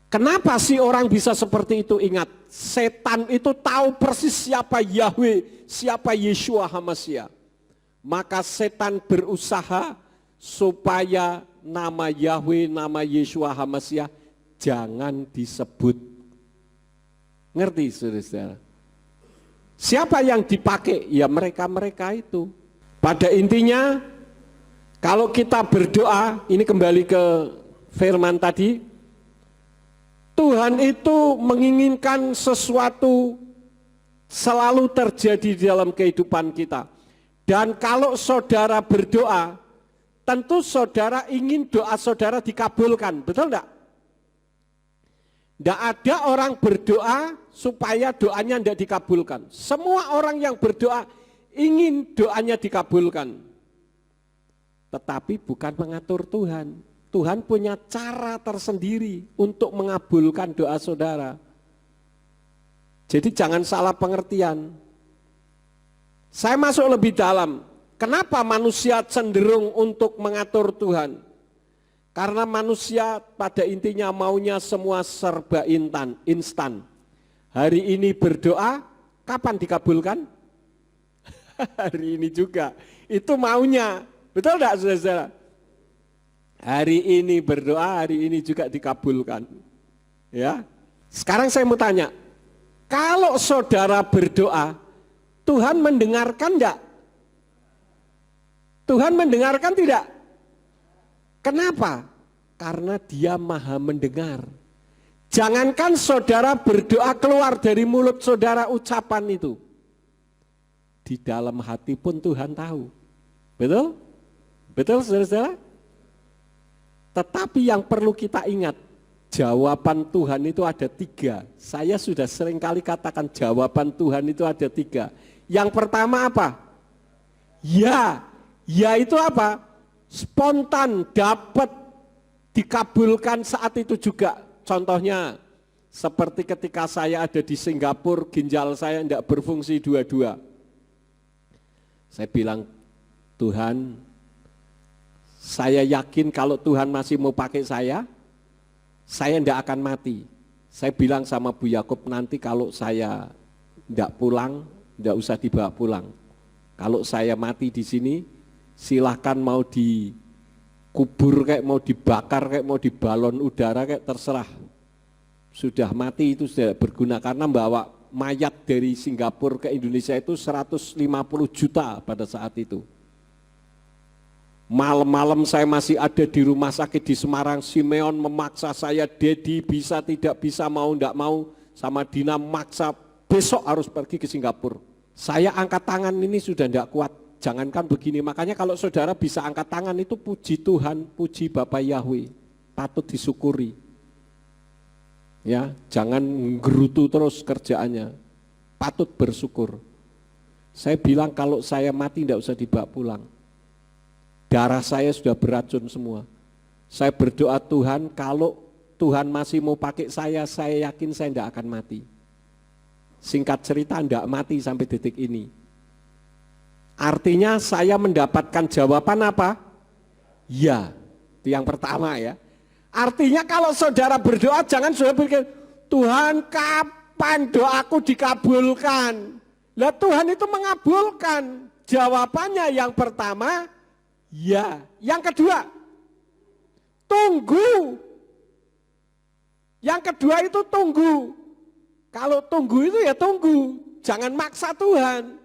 Kenapa sih orang bisa seperti itu? Ingat, setan itu tahu persis siapa Yahweh, siapa Yeshua HaMashiach. Maka setan berusaha supaya nama Yahweh, nama Yeshua HaMashiach jangan disebut. Ngerti saudara-saudara? Siapa yang dipakai? Ya mereka-mereka itu. Pada intinya, kalau kita berdoa, ini kembali ke firman tadi, Tuhan itu menginginkan sesuatu selalu terjadi di dalam kehidupan kita. Dan kalau saudara berdoa, tentu saudara ingin doa saudara dikabulkan, betul enggak? Tidak ada orang berdoa supaya doanya tidak dikabulkan. Semua orang yang berdoa ingin doanya dikabulkan. Tetapi bukan mengatur Tuhan. Tuhan punya cara tersendiri untuk mengabulkan doa saudara. Jadi jangan salah pengertian. Saya masuk lebih dalam. Kenapa manusia cenderung untuk mengatur Tuhan? Karena manusia pada intinya maunya semua serba instan. Hari ini berdoa, kapan dikabulkan? Hari ini juga. Itu maunya. Betul enggak saudara-saudara? Hari ini berdoa, hari ini juga dikabulkan. Ya. Sekarang saya mau tanya, kalau saudara berdoa, Tuhan mendengarkan enggak? Tuhan mendengarkan tidak? Kenapa? Karena dia maha mendengar. Jangankan saudara berdoa keluar dari mulut saudara ucapan itu. Di dalam hati pun Tuhan tahu. Betul? Betul saudara-saudara? Tetapi yang perlu kita ingat, jawaban Tuhan itu ada 3. Saya sudah sering kali katakan jawaban Tuhan itu ada 3. Yang pertama apa? Ya. Ya itu apa? Spontan, dapat dikabulkan saat itu juga. Contohnya seperti ketika saya ada di Singapura, ginjal saya tidak berfungsi dua-dua. Saya bilang, Tuhan, saya yakin kalau Tuhan masih mau pakai saya tidak akan mati. Saya bilang sama Bu Yakub, nanti kalau saya tidak pulang, tidak usah dibawa pulang. Kalau saya mati di sini, silahkan mau dikubur kayak mau dibakar kayak mau dibalon udara kayak terserah. Sudah mati itu sudah berguna, karena bawa mayat dari Singapura ke Indonesia itu 150 juta pada saat itu. Malam-malam saya masih ada di rumah sakit di Semarang, Simeon memaksa saya, Dedi bisa tidak bisa, mau tidak mau, sama Dina maksa besok harus pergi ke Singapura. Saya angkat tangan ini sudah tidak kuat, jangankan begini. Makanya kalau saudara bisa angkat tangan itu puji Tuhan, puji Bapak Yahweh, patut disyukuri. Ya, jangan gerutu terus kerjaannya, patut bersyukur. Saya bilang kalau saya mati tidak usah dibawa pulang. Darah saya sudah beracun semua. Saya berdoa, Tuhan, kalau Tuhan masih mau pakai saya yakin saya tidak akan mati. Singkat cerita, tidak mati sampai detik ini. Artinya saya mendapatkan jawaban apa? Ya, itu yang pertama ya. Artinya kalau saudara berdoa jangan saudara berpikir, Tuhan kapan doaku dikabulkan? Lah Tuhan itu mengabulkan. Jawabannya yang pertama, ya. Yang kedua, tunggu. Yang kedua itu tunggu. Kalau tunggu itu ya tunggu. Jangan maksa Tuhan.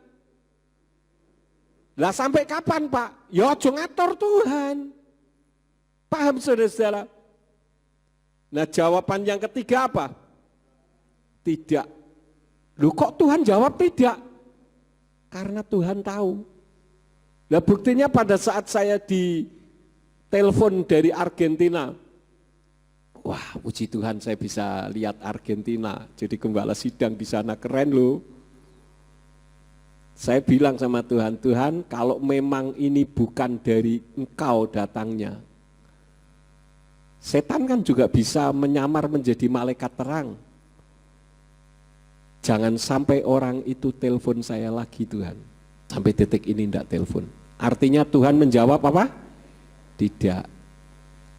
Lah sampai kapan Pak? Ya aja ngatur Tuhan. Paham saudara-saudara? Nah jawaban yang ketiga apa? Tidak. Loh kok Tuhan jawab tidak? Karena Tuhan tahu. Nah buktinya pada saat saya ditelepon dari Argentina, wah puji Tuhan saya bisa lihat Argentina, jadi gembala sidang di sana, keren loh. Saya bilang sama Tuhan, Tuhan kalau memang ini bukan dari Engkau datangnya, setan kan juga bisa menyamar menjadi malaikat terang. Jangan sampai orang itu telepon saya lagi Tuhan. Sampai detik ini tidak telepon. Artinya Tuhan menjawab apa? Tidak.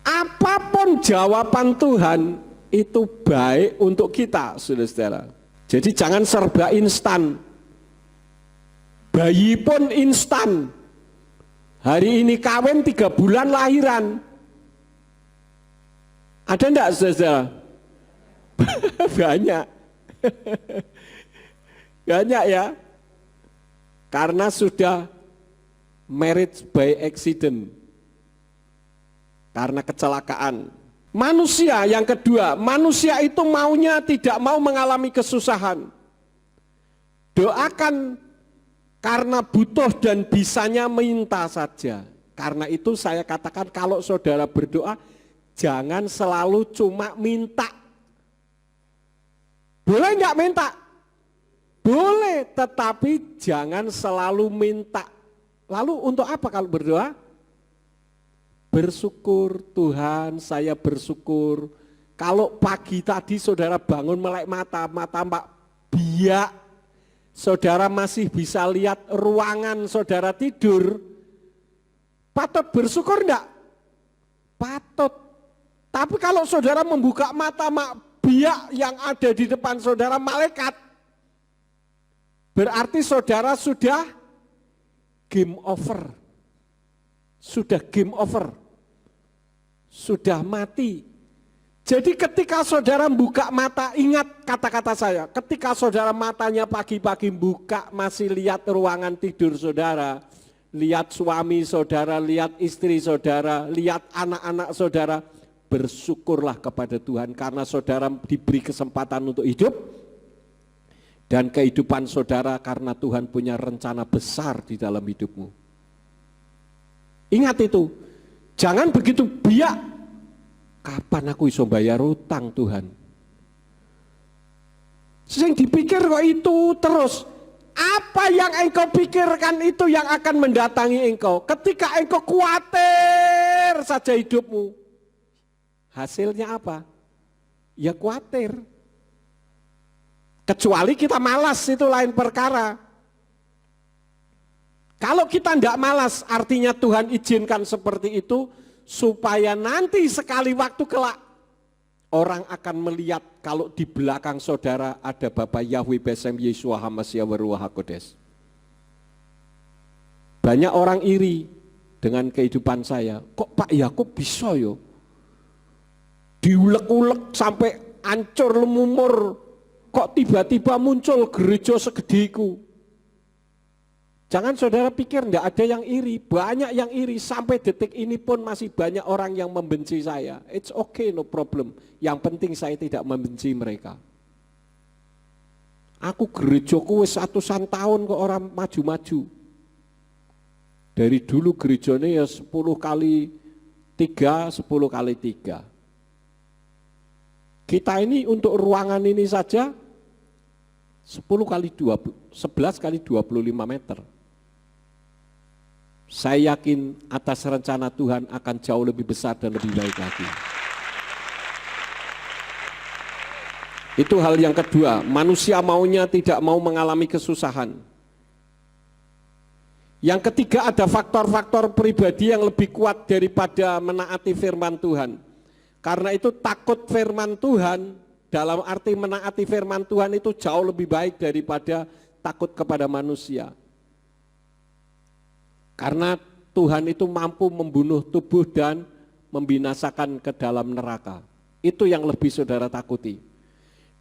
Apapun jawaban Tuhan itu baik untuk kita, saudara-saudara. Jadi jangan serba instan. Bayi pun instan. Hari ini kawin 3 bulan lahiran. Ada enggak saudara? Banyak. Banyak ya. Karena sudah marriage by accident. Karena kecelakaan. Manusia yang kedua, manusia itu maunya tidak mau mengalami kesusahan. Doakan karena butuh dan bisanya minta saja. Karena itu saya katakan kalau saudara berdoa, jangan selalu cuma minta. Boleh enggak minta? Boleh, tetapi jangan selalu minta. Lalu untuk apa kalau berdoa? Bersyukur, Tuhan saya bersyukur. Kalau pagi tadi saudara bangun melek mata mbak biak, saudara masih bisa lihat ruangan saudara tidur, patut bersyukur enggak? Patut. Tapi kalau saudara membuka mata biak yang ada di depan saudara malaikat, berarti saudara sudah game over. Sudah game over. Sudah mati. Jadi ketika saudara buka mata, ingat kata-kata saya, ketika saudara matanya pagi-pagi buka masih lihat ruangan tidur saudara, lihat suami saudara, lihat istri saudara, lihat anak-anak saudara, bersyukurlah kepada Tuhan karena saudara diberi kesempatan untuk hidup dan kehidupan saudara karena Tuhan punya rencana besar di dalam hidupmu. Ingat itu, jangan begitu biak Kapan aku iso bayar utang Tuhan? Sing dipikir kok itu terus. Apa yang engkau pikirkan itu yang akan mendatangi engkau. Ketika engkau khawatir saja hidupmu, hasilnya apa? Ya khawatir. Kecuali kita malas, itu lain perkara. Kalau kita tidak malas, artinya Tuhan izinkan seperti itu, supaya nanti sekali waktu kelak, orang akan melihat kalau di belakang saudara ada Bapak Yahweh Besem Yeshua Hamasya Waruah Hakodes. Banyak orang iri dengan kehidupan saya. Kok Pak Yakub bisa yo? Diulek-ulek sampai hancur lemumur. Kok tiba-tiba muncul gereja segedeku? Jangan saudara pikir enggak ada yang iri, banyak yang iri, sampai detik ini pun masih banyak orang yang membenci saya. It's okay, no problem. Yang penting saya tidak membenci mereka. Aku gerejaku wis ratusan tahun kok orang maju-maju. Dari dulu gerejanya ya 10 kali 3, 10 kali 3. Kita ini untuk ruangan ini saja 10 kali 20, 11 kali 25 meter. Saya yakin atas rencana Tuhan akan jauh lebih besar dan lebih baik lagi. Itu hal yang kedua, manusia maunya tidak mau mengalami kesusahan. Yang ketiga ada faktor-faktor pribadi yang lebih kuat daripada menaati firman Tuhan. Karena itu takut firman Tuhan, dalam arti menaati firman Tuhan itu jauh lebih baik daripada takut kepada manusia. Karena Tuhan itu mampu membunuh tubuh dan membinasakan ke dalam neraka. Itu yang lebih saudara takuti.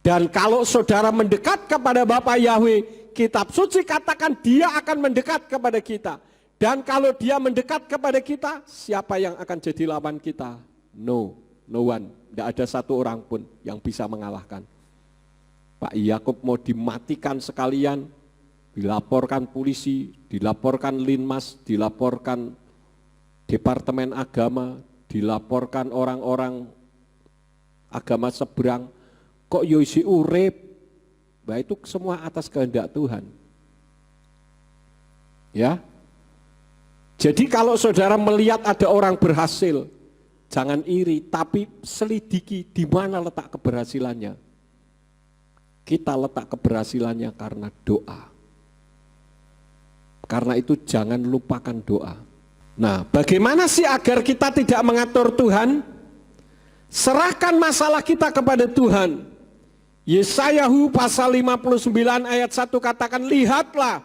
Dan kalau saudara mendekat kepada Bapa Yahweh, kitab suci katakan dia akan mendekat kepada kita. Dan kalau dia mendekat kepada kita, siapa yang akan jadi lawan kita? No one. Tidak ada satu orang pun yang bisa mengalahkan. Pak Yakub mau dimatikan sekalian, dilaporkan polisi, dilaporkan Linmas, dilaporkan Departemen Agama, dilaporkan orang-orang agama seberang, kok yoisi urip, bah itu semua atas kehendak Tuhan. Ya, jadi kalau saudara melihat ada orang berhasil, jangan iri, tapi selidiki di mana letak keberhasilannya. Kita letak keberhasilannya karena doa. Karena itu jangan lupakan doa. Nah, bagaimana sih agar kita tidak mengatur Tuhan? Serahkan masalah kita kepada Tuhan. Yesayahu pasal 59 ayat 1 katakan, lihatlah,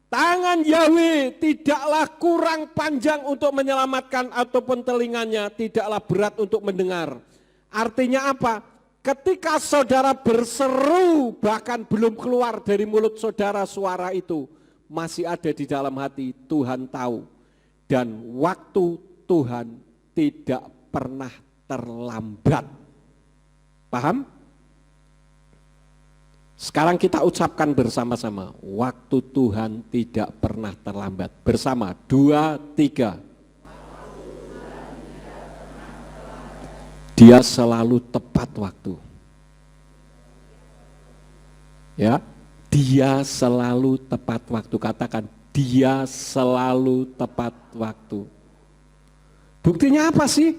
tangan Yahweh tidaklah kurang panjang untuk menyelamatkan ataupun telinganya tidaklah berat untuk mendengar. Artinya apa? Ketika saudara berseru bahkan belum keluar dari mulut saudara suara itu, masih ada di dalam hati, Tuhan tahu. Dan waktu Tuhan tidak pernah terlambat. Paham? Sekarang kita ucapkan bersama-sama, waktu Tuhan tidak pernah terlambat. Bersama, 2, 3. Dia selalu tepat waktu. Ya, dia selalu tepat waktu. Katakan, dia selalu tepat waktu. Buktinya apa sih?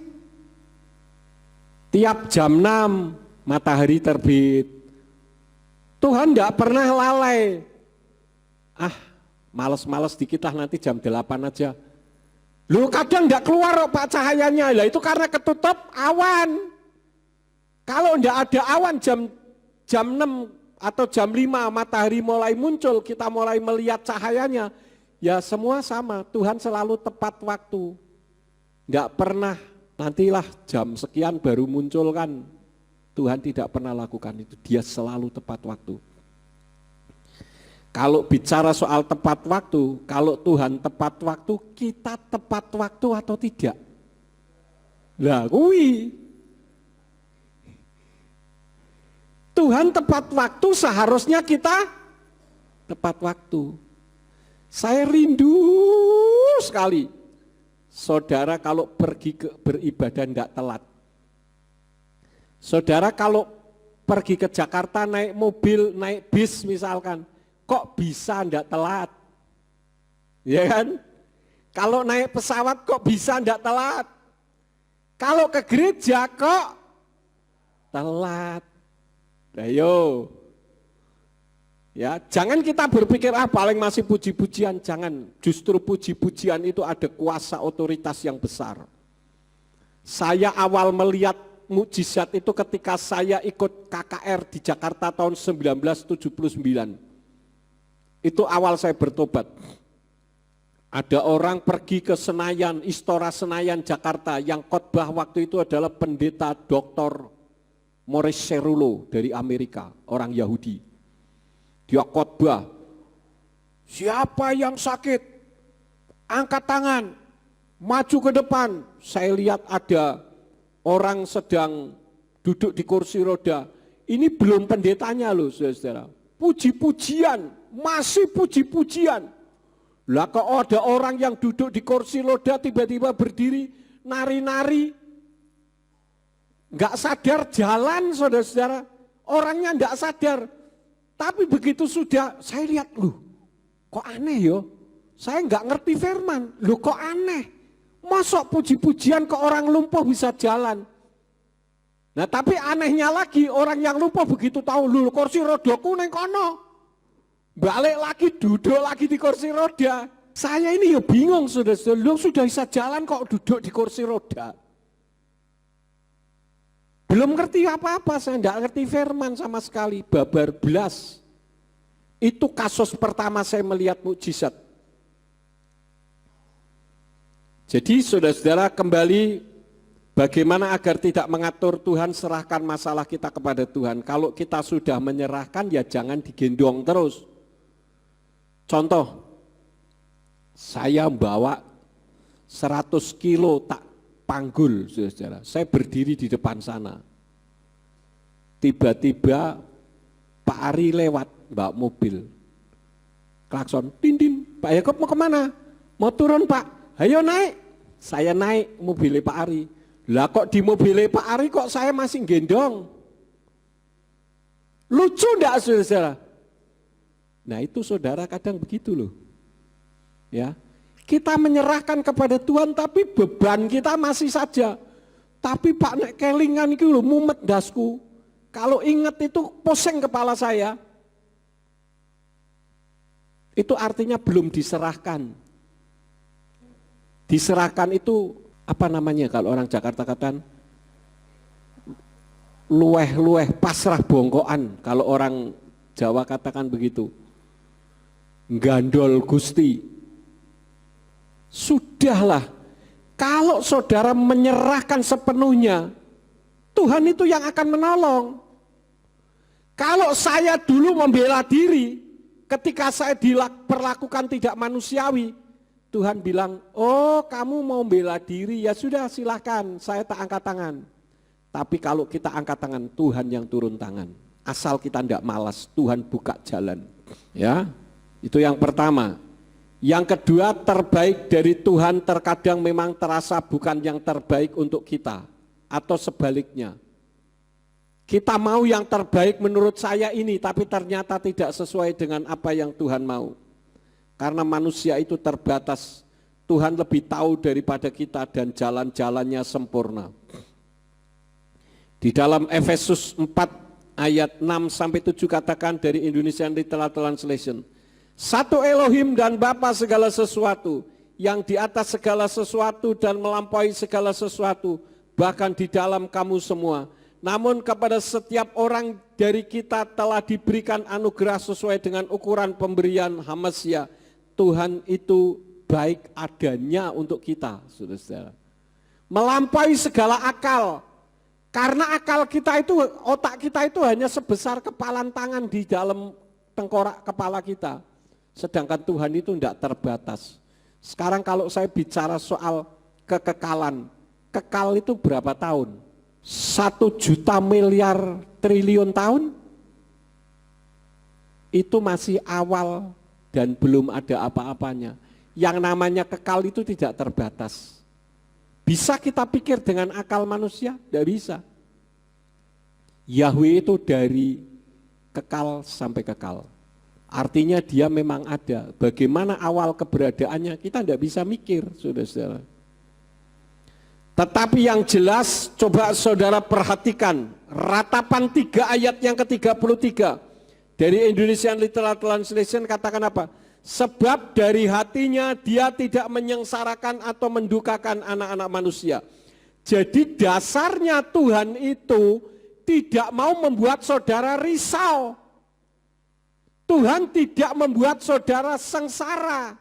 Tiap jam 6 matahari terbit. Tuhan tidak pernah lalai. Males-males dikit lah, nanti jam 8 aja. Lu kadang tidak keluar Pak cahayanya. Lah itu karena ketutup awan. Kalau tidak ada awan jam 6 atau jam 5 matahari mulai muncul, kita mulai melihat cahayanya, ya semua sama, Tuhan selalu tepat waktu. Enggak pernah nantilah jam sekian baru muncul kan. Tuhan tidak pernah lakukan itu, dia selalu tepat waktu. Kalau bicara soal tepat waktu, kalau Tuhan tepat waktu, kita tepat waktu atau tidak? Lah kuwi. Tuhan tepat waktu, seharusnya kita tepat waktu. Saya rindu sekali saudara kalau pergi ke beribadah enggak telat. Saudara kalau pergi ke Jakarta naik mobil, naik bis misalkan, kok bisa enggak telat? Ya kan? Kalau naik pesawat kok bisa enggak telat? Kalau ke gereja kok telat? Ayo. Ya, jangan kita berpikir paling masih puji-pujian, jangan. Justru puji-pujian itu ada kuasa otoritas yang besar. Saya awal melihat mukjizat itu ketika saya ikut KKR di Jakarta tahun 1979. Itu awal saya bertobat. Ada orang pergi ke Senayan, Istora Senayan Jakarta, yang khotbah waktu itu adalah pendeta Dr. Morris Cerullo dari Amerika, orang Yahudi. Dia khotbah, siapa yang sakit, angkat tangan, maju ke depan. Saya lihat ada orang sedang duduk di kursi roda. Ini belum pendetanya loh, saudara. Puji-pujian, masih puji-pujian. Lah kok ada orang yang duduk di kursi roda tiba-tiba berdiri, nari-nari. Nggak sadar jalan, saudara-saudara. Orangnya nggak sadar. Tapi begitu sudah, saya lihat, loh kok aneh yo. Saya nggak ngerti firman, loh kok aneh. Masuk puji-pujian ke orang lumpuh bisa jalan. Nah tapi anehnya lagi, orang yang lumpuh begitu tahu, loh kursi rodaku neng kono. Balik lagi, duduk lagi di kursi roda. Saya ini ya bingung, saudara-saudara, loh sudah bisa jalan kok duduk di kursi roda. Belum ngerti apa-apa, saya enggak ngerti firman sama sekali, babar belas. Itu kasus pertama saya melihat mukjizat. Jadi saudara-saudara kembali, bagaimana agar tidak mengatur Tuhan, serahkan masalah kita kepada Tuhan. Kalau kita sudah menyerahkan ya jangan digendong terus. Contoh, saya bawa 100 kilo tak panggul, saudara. Saya berdiri di depan sana. Tiba-tiba Pak Ari lewat, bawa mobil. Klakson, din, Pak Yakob mau kemana? Mau turun Pak, ayo naik. Saya naik mobilnya Pak Ari. Lah kok di mobilnya Pak Ari kok saya masih gendong? Lucu enggak, saudara? Nah itu saudara kadang begitu loh. Ya. Kita menyerahkan kepada Tuhan tapi beban kita masih saja. Tapi Pak nek kelingan itu lho mumet dasku. Kalau ingat itu pusing kepala saya. Itu artinya belum diserahkan. Diserahkan itu apa namanya kalau orang Jakarta katakan? Lueh-lueh pasrah bongkoan. Kalau orang Jawa katakan begitu. Gandol Gusti. Sudahlah, kalau saudara menyerahkan sepenuhnya, Tuhan itu yang akan menolong. Kalau saya dulu membela diri, ketika saya diperlakukan tidak manusiawi, Tuhan bilang, oh kamu mau bela diri, ya sudah silahkan, saya tak angkat tangan. Tapi kalau kita angkat tangan, Tuhan yang turun tangan. Asal kita tidak malas, Tuhan buka jalan. Ya, itu yang pertama. Yang kedua, terbaik dari Tuhan terkadang memang terasa bukan yang terbaik untuk kita, atau sebaliknya. Kita mau yang terbaik menurut saya ini, tapi ternyata tidak sesuai dengan apa yang Tuhan mau. Karena manusia itu terbatas, Tuhan lebih tahu daripada kita dan jalan-jalannya sempurna. Di dalam Efesus 4 ayat 6-7 katakan dari Indonesian Literal Translation, satu Elohim dan Bapa segala sesuatu, yang di atas segala sesuatu dan melampaui segala sesuatu, bahkan di dalam kamu semua. Namun kepada setiap orang dari kita telah diberikan anugerah sesuai dengan ukuran pemberian Hamasya. Tuhan itu baik adanya untuk kita, saudara-saudara. Melampaui segala akal. Karena akal kita itu, otak kita itu hanya sebesar kepalan tangan di dalam tengkorak kepala kita. Sedangkan Tuhan itu tidak terbatas. Sekarang kalau saya bicara soal kekekalan, kekal itu berapa tahun? 1 juta miliar triliun tahun? Itu masih awal dan belum ada apa-apanya. Yang namanya kekal itu tidak terbatas. Bisa kita pikir dengan akal manusia? Tidak bisa. Yahweh itu dari kekal sampai kekal. Artinya dia memang ada. Bagaimana awal keberadaannya kita tidak bisa mikir, saudara-saudara. Tetapi yang jelas, coba saudara perhatikan ratapan 3 ayat yang ke-33 dari Indonesian Literal Translation katakan apa? Sebab dari hatinya dia tidak menyengsarakan atau mendukakan anak-anak manusia. Jadi dasarnya Tuhan itu tidak mau membuat saudara risau. Tuhan tidak membuat saudara sengsara.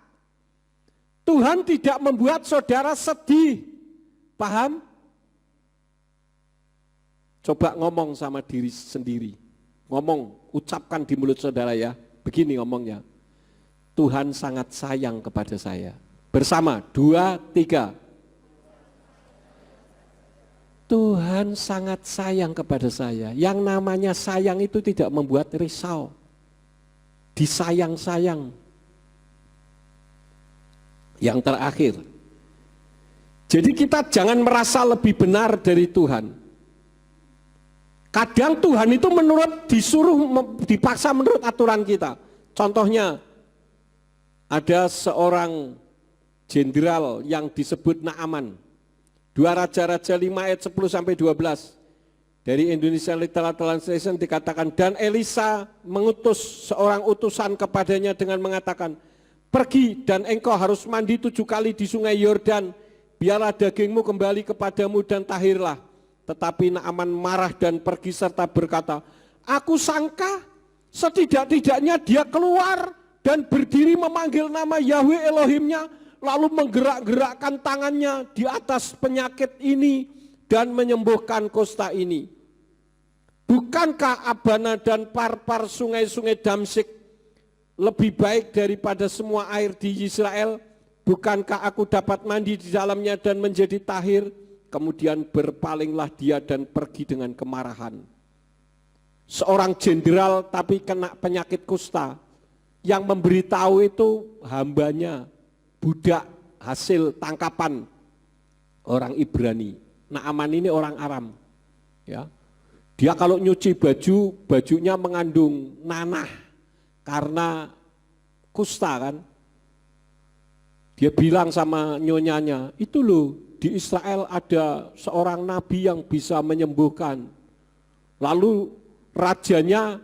Tuhan tidak membuat saudara sedih. Paham? Coba ngomong sama diri sendiri. Ngomong, ucapkan di mulut saudara ya. Begini ngomongnya. Tuhan sangat sayang kepada saya. Bersama, 2, 3. Tuhan sangat sayang kepada saya. Yang namanya sayang itu tidak membuat risau. Disayang-sayang. Yang terakhir. Jadi kita jangan merasa lebih benar dari Tuhan. Kadang Tuhan itu dipaksa menurut aturan kita. Contohnya, ada seorang jenderal yang disebut Naaman. 2 Raja-Raja 5 ayat 10-12. Dari Indonesia Literal Translation dikatakan, dan Elisa mengutus seorang utusan kepadanya dengan mengatakan, pergi dan engkau harus mandi 7 kali di sungai Yordan, biarlah dagingmu kembali kepadamu dan tahirlah. Tetapi Naaman marah dan pergi serta berkata, aku sangka setidak-tidaknya dia keluar dan berdiri memanggil nama Yahweh Elohimnya, lalu menggerak-gerakkan tangannya di atas penyakit ini dan menyembuhkan kusta ini. Bukankah Abana dan Parpar sungai-sungai Damsik lebih baik daripada semua air di Israel? Bukankah aku dapat mandi di dalamnya dan menjadi tahir? Kemudian berpalinglah dia dan pergi dengan kemarahan. Seorang jenderal tapi kena penyakit kusta. Yang memberitahu itu hambanya, budak hasil tangkapan orang Ibrani. Naaman ini orang Aram. Ya. Dia kalau nyuci baju, bajunya mengandung nanah karena kusta kan. Dia bilang sama nyonyanya, itu loh di Israel ada seorang nabi yang bisa menyembuhkan. Lalu rajanya,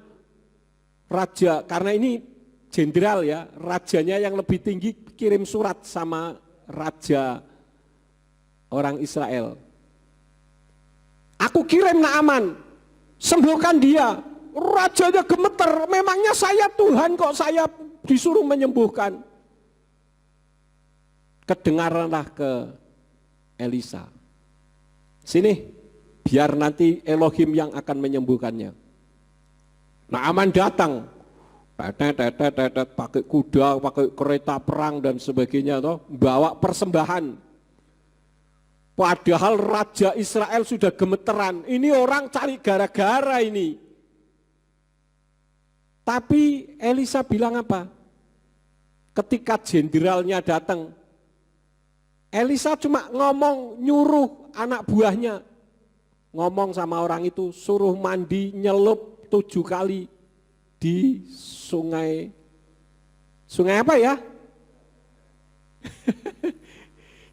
karena ini jenderal ya, rajanya yang lebih tinggi kirim surat sama raja orang Israel. Aku kirim Naaman, sembuhkan dia. Rajanya gemeter, memangnya saya Tuhan kok saya disuruh menyembuhkan. Kedengaranlah ke Elisa. Sini, biar nanti Elohim yang akan menyembuhkannya. Naaman datang, pakai kuda, pakai kereta perang dan sebagainya, toh, bawa persembahan. Padahal Raja Israel sudah gemeteran, ini orang cari gara-gara ini. Tapi Elisa bilang apa? Ketika jenderalnya datang, Elisa cuma ngomong, nyuruh anak buahnya, ngomong sama orang itu, suruh mandi nyelup 7 kali di sungai apa ya?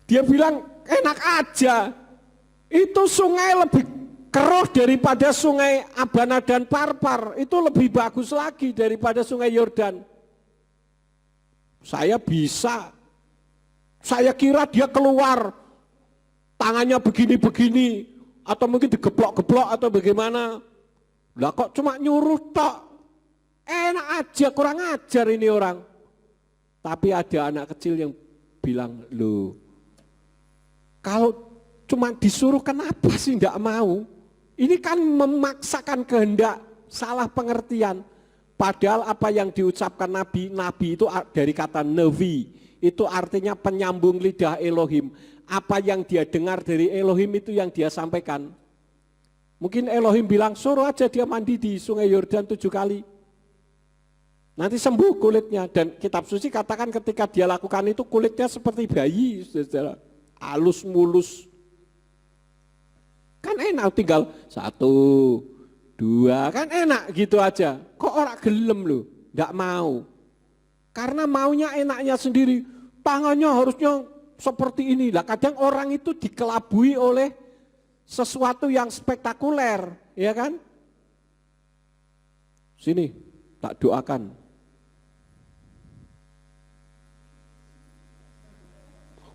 Dia bilang enak aja, itu sungai lebih keruh daripada sungai Abana dan Parpar, itu lebih bagus lagi daripada sungai Yordan. Saya kira dia keluar, tangannya begini-begini, atau mungkin digeblok-geblok atau bagaimana. Lah kok cuma nyuruh tok, enak aja, kurang ajar ini orang. Tapi ada anak kecil yang bilang, loh, kalau cuma disuruh kenapa sih enggak mau? Ini kan memaksakan kehendak, salah pengertian. Padahal apa yang diucapkan Nabi itu dari kata nevi, itu artinya penyambung lidah Elohim. Apa yang dia dengar dari Elohim itu yang dia sampaikan. Mungkin Elohim bilang, suruh aja dia mandi di sungai Yordan 7 kali. Nanti sembuh kulitnya. Dan kitab suci katakan ketika dia lakukan itu kulitnya seperti bayi, saudara. Halus mulus. Kan enak tinggal 1, 2, kan enak gitu aja. Kok orang gelem loh, nggak mau. Karena maunya enaknya sendiri, tangannya harusnya seperti ini. Lah kadang orang itu dikelabui oleh sesuatu yang spektakuler, ya kan? Sini, tak doakan.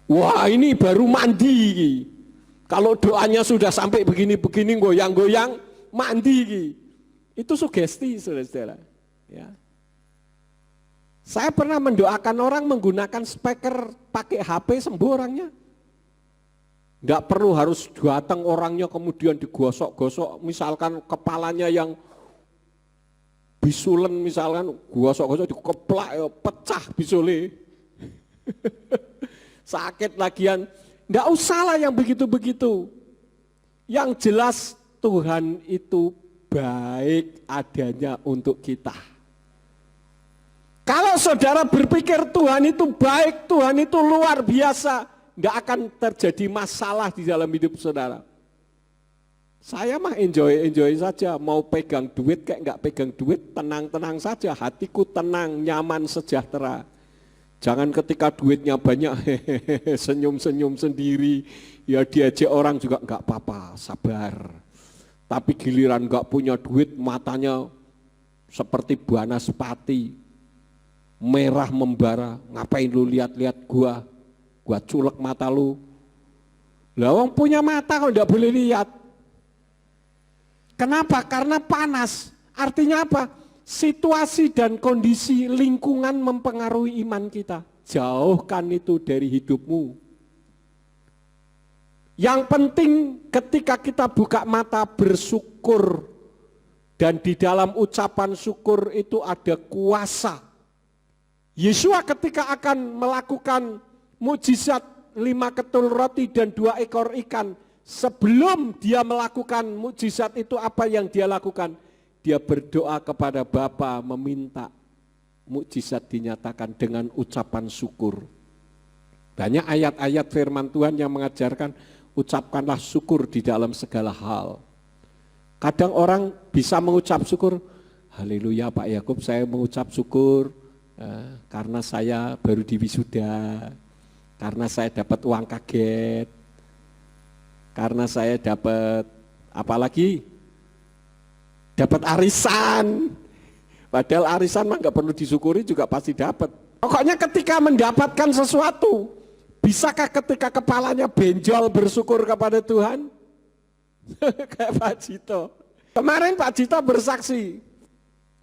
Wah, ini baru mandi. Kalau doanya sudah sampai begini-begini, goyang-goyang, mandi. Itu sugesti, saudara-saudara. Ya. Saya pernah mendoakan orang menggunakan speaker pakai HP, sembuh orangnya. Nggak perlu harus datang orangnya kemudian digosok-gosok, misalkan kepalanya yang bisulen, misalkan gosok-gosok dikeplak, ya, pecah bisule. Sakit lagian, nggak usah lah yang begitu-begitu. Yang jelas Tuhan itu baik adanya untuk kita. Kalau saudara berpikir Tuhan itu baik, Tuhan itu luar biasa, nggak akan terjadi masalah di dalam hidup saudara. Saya mah enjoy saja, mau pegang duit kayak nggak pegang duit, tenang-tenang saja, hatiku tenang, nyaman, sejahtera. Jangan ketika duitnya banyak, senyum-senyum sendiri, ya diajak orang juga nggak apa-apa, sabar. Tapi giliran nggak punya duit, matanya seperti buana sepati, merah membara, ngapain lu lihat-lihat gua culek mata lu. Lah wong punya mata kok enggak boleh lihat. Kenapa? Karena panas. Artinya apa? Situasi dan kondisi lingkungan mempengaruhi iman kita. Jauhkan itu dari hidupmu. Yang penting ketika kita buka mata bersyukur dan di dalam ucapan syukur itu ada kuasa. Yesua ketika akan melakukan mukjizat 5 ketul roti dan 2 ekor ikan, sebelum dia melakukan mukjizat itu apa yang dia lakukan? Dia berdoa kepada Bapa meminta mukjizat dinyatakan dengan ucapan syukur. Banyak ayat-ayat firman Tuhan yang mengajarkan ucapkanlah syukur di dalam segala hal. Kadang orang bisa mengucap syukur, haleluya Pak Yakub, saya mengucap syukur karena saya baru diwisuda, karena saya dapat uang kaget, karena saya dapat apalagi dapat arisan. Padahal arisan mah nggak perlu disyukuri juga pasti dapat. Pokoknya ketika mendapatkan sesuatu, bisakah ketika kepalanya benjol bersyukur kepada Tuhan? Kayak Pak Jito. Kemarin Pak Jito bersaksi,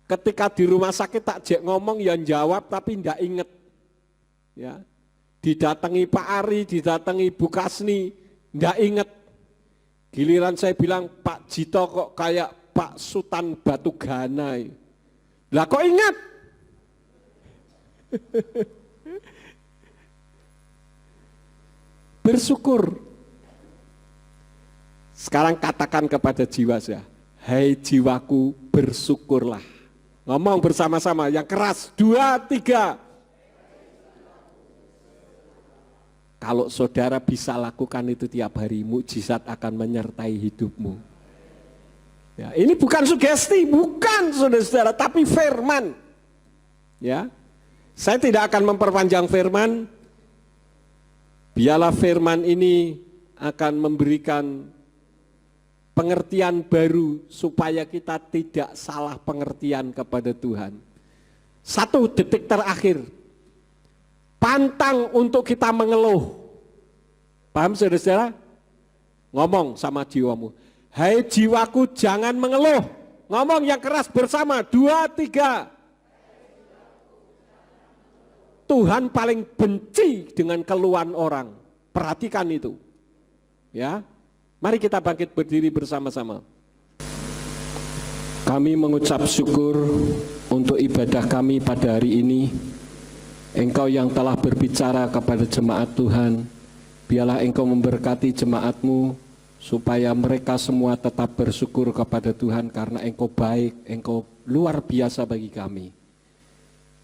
ketika di rumah sakit tak jek ngomong yang jawab tapi ndak inget. Ya, didatangi Pak Ari, didatangi Bu Kasni, ndak inget. Giliran saya bilang Pak Jito kok kayak Pak Sultan Batu Gana. Lah kok ingat? Bersyukur. Sekarang katakan kepada jiwa saya, hai jiwaku bersyukurlah. Ngomong bersama-sama yang keras, 2, 3. Kalau saudara bisa lakukan itu tiap hari, mukjizat akan menyertai hidupmu. Ya, ini bukan sugesti, bukan saudara-saudara, tapi firman. Ya, saya tidak akan memperpanjang firman. Biarlah firman ini akan memberikan pengertian baru supaya kita tidak salah pengertian kepada Tuhan. 1 detik terakhir, pantang untuk kita mengeluh. Paham saudara-saudara? Ngomong sama jiwamu, hai jiwaku jangan mengeluh. Ngomong yang keras bersama, 2, 3. Tuhan paling benci dengan keluhan orang. Perhatikan itu. Ya. Mari kita bangkit berdiri bersama-sama. Kami mengucap syukur untuk ibadah kami pada hari ini. Engkau yang telah berbicara kepada jemaat Tuhan. Biarlah Engkau memberkati jemaat-Mu supaya mereka semua tetap bersyukur kepada Tuhan karena Engkau baik, Engkau luar biasa bagi kami.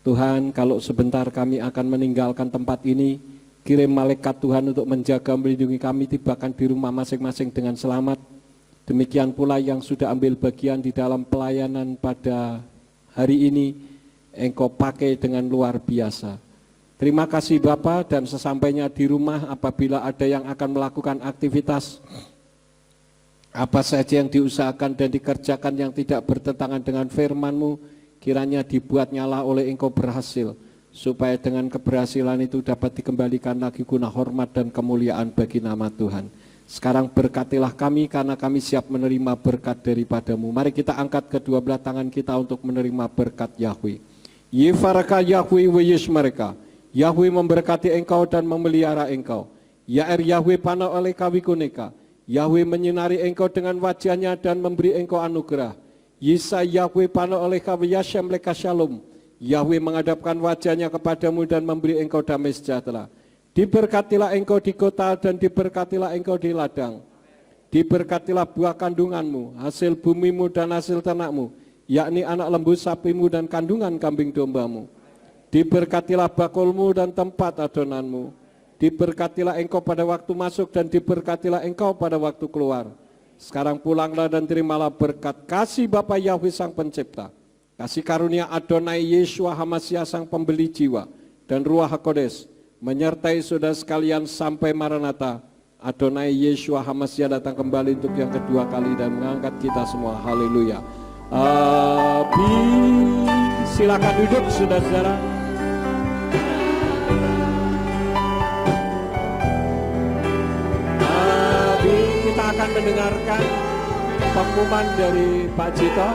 Tuhan, kalau sebentar kami akan meninggalkan tempat ini, kirim malaikat Tuhan untuk menjaga, melindungi kami, tibakan di rumah masing-masing dengan selamat. Demikian pula yang sudah ambil bagian di dalam pelayanan pada hari ini, Engkau pakai dengan luar biasa. Terima kasih Bapa, dan sesampainya di rumah apabila ada yang akan melakukan aktivitas apa saja yang diusahakan dan dikerjakan yang tidak bertentangan dengan firman-Mu, kiranya dibuat nyala oleh Engkau berhasil, supaya dengan keberhasilan itu dapat dikembalikan lagi guna hormat dan kemuliaan bagi nama Tuhan. Sekarang berkatilah kami karena kami siap menerima berkat daripada-Mu. Mari kita angkat kedua belah tangan kita untuk menerima berkat Yahweh. Yefaraka Yahweh weyes mereka. Yahweh memberkati engkau dan memelihara engkau. Yair Yahweh panah oleh kawikuneka. Yahweh menyinari engkau dengan wajahnya dan memberi engkau anugerah. Yisa Yahweh panah oleh kawiyashem leka shalom. Yahweh menghadapkan wajahnya kepadamu dan memberi engkau damai sejahtera. Diberkatilah engkau di kota dan diberkatilah engkau di ladang. Diberkatilah buah kandunganmu, hasil bumimu dan hasil ternakmu, yakni anak lembu sapimu dan kandungan kambing dombamu. Diberkatilah bakulmu dan tempat adonanmu. Diberkatilah engkau pada waktu masuk dan diberkatilah engkau pada waktu keluar. Sekarang pulanglah dan terimalah berkat kasih Bapa Yahweh Sang Pencipta, kasih karunia Adonai Yeshua Hamashiach Sang Pembeli jiwa, dan Ruach HaKodes menyertai saudara sekalian sampai Maranatha. Adonai Yeshua Hamashiach datang kembali untuk yang kedua kali dan mengangkat kita semua. Haleluya. Silakan duduk saudara-saudara. Kita akan mendengarkan pengumuman dari Pak Jito.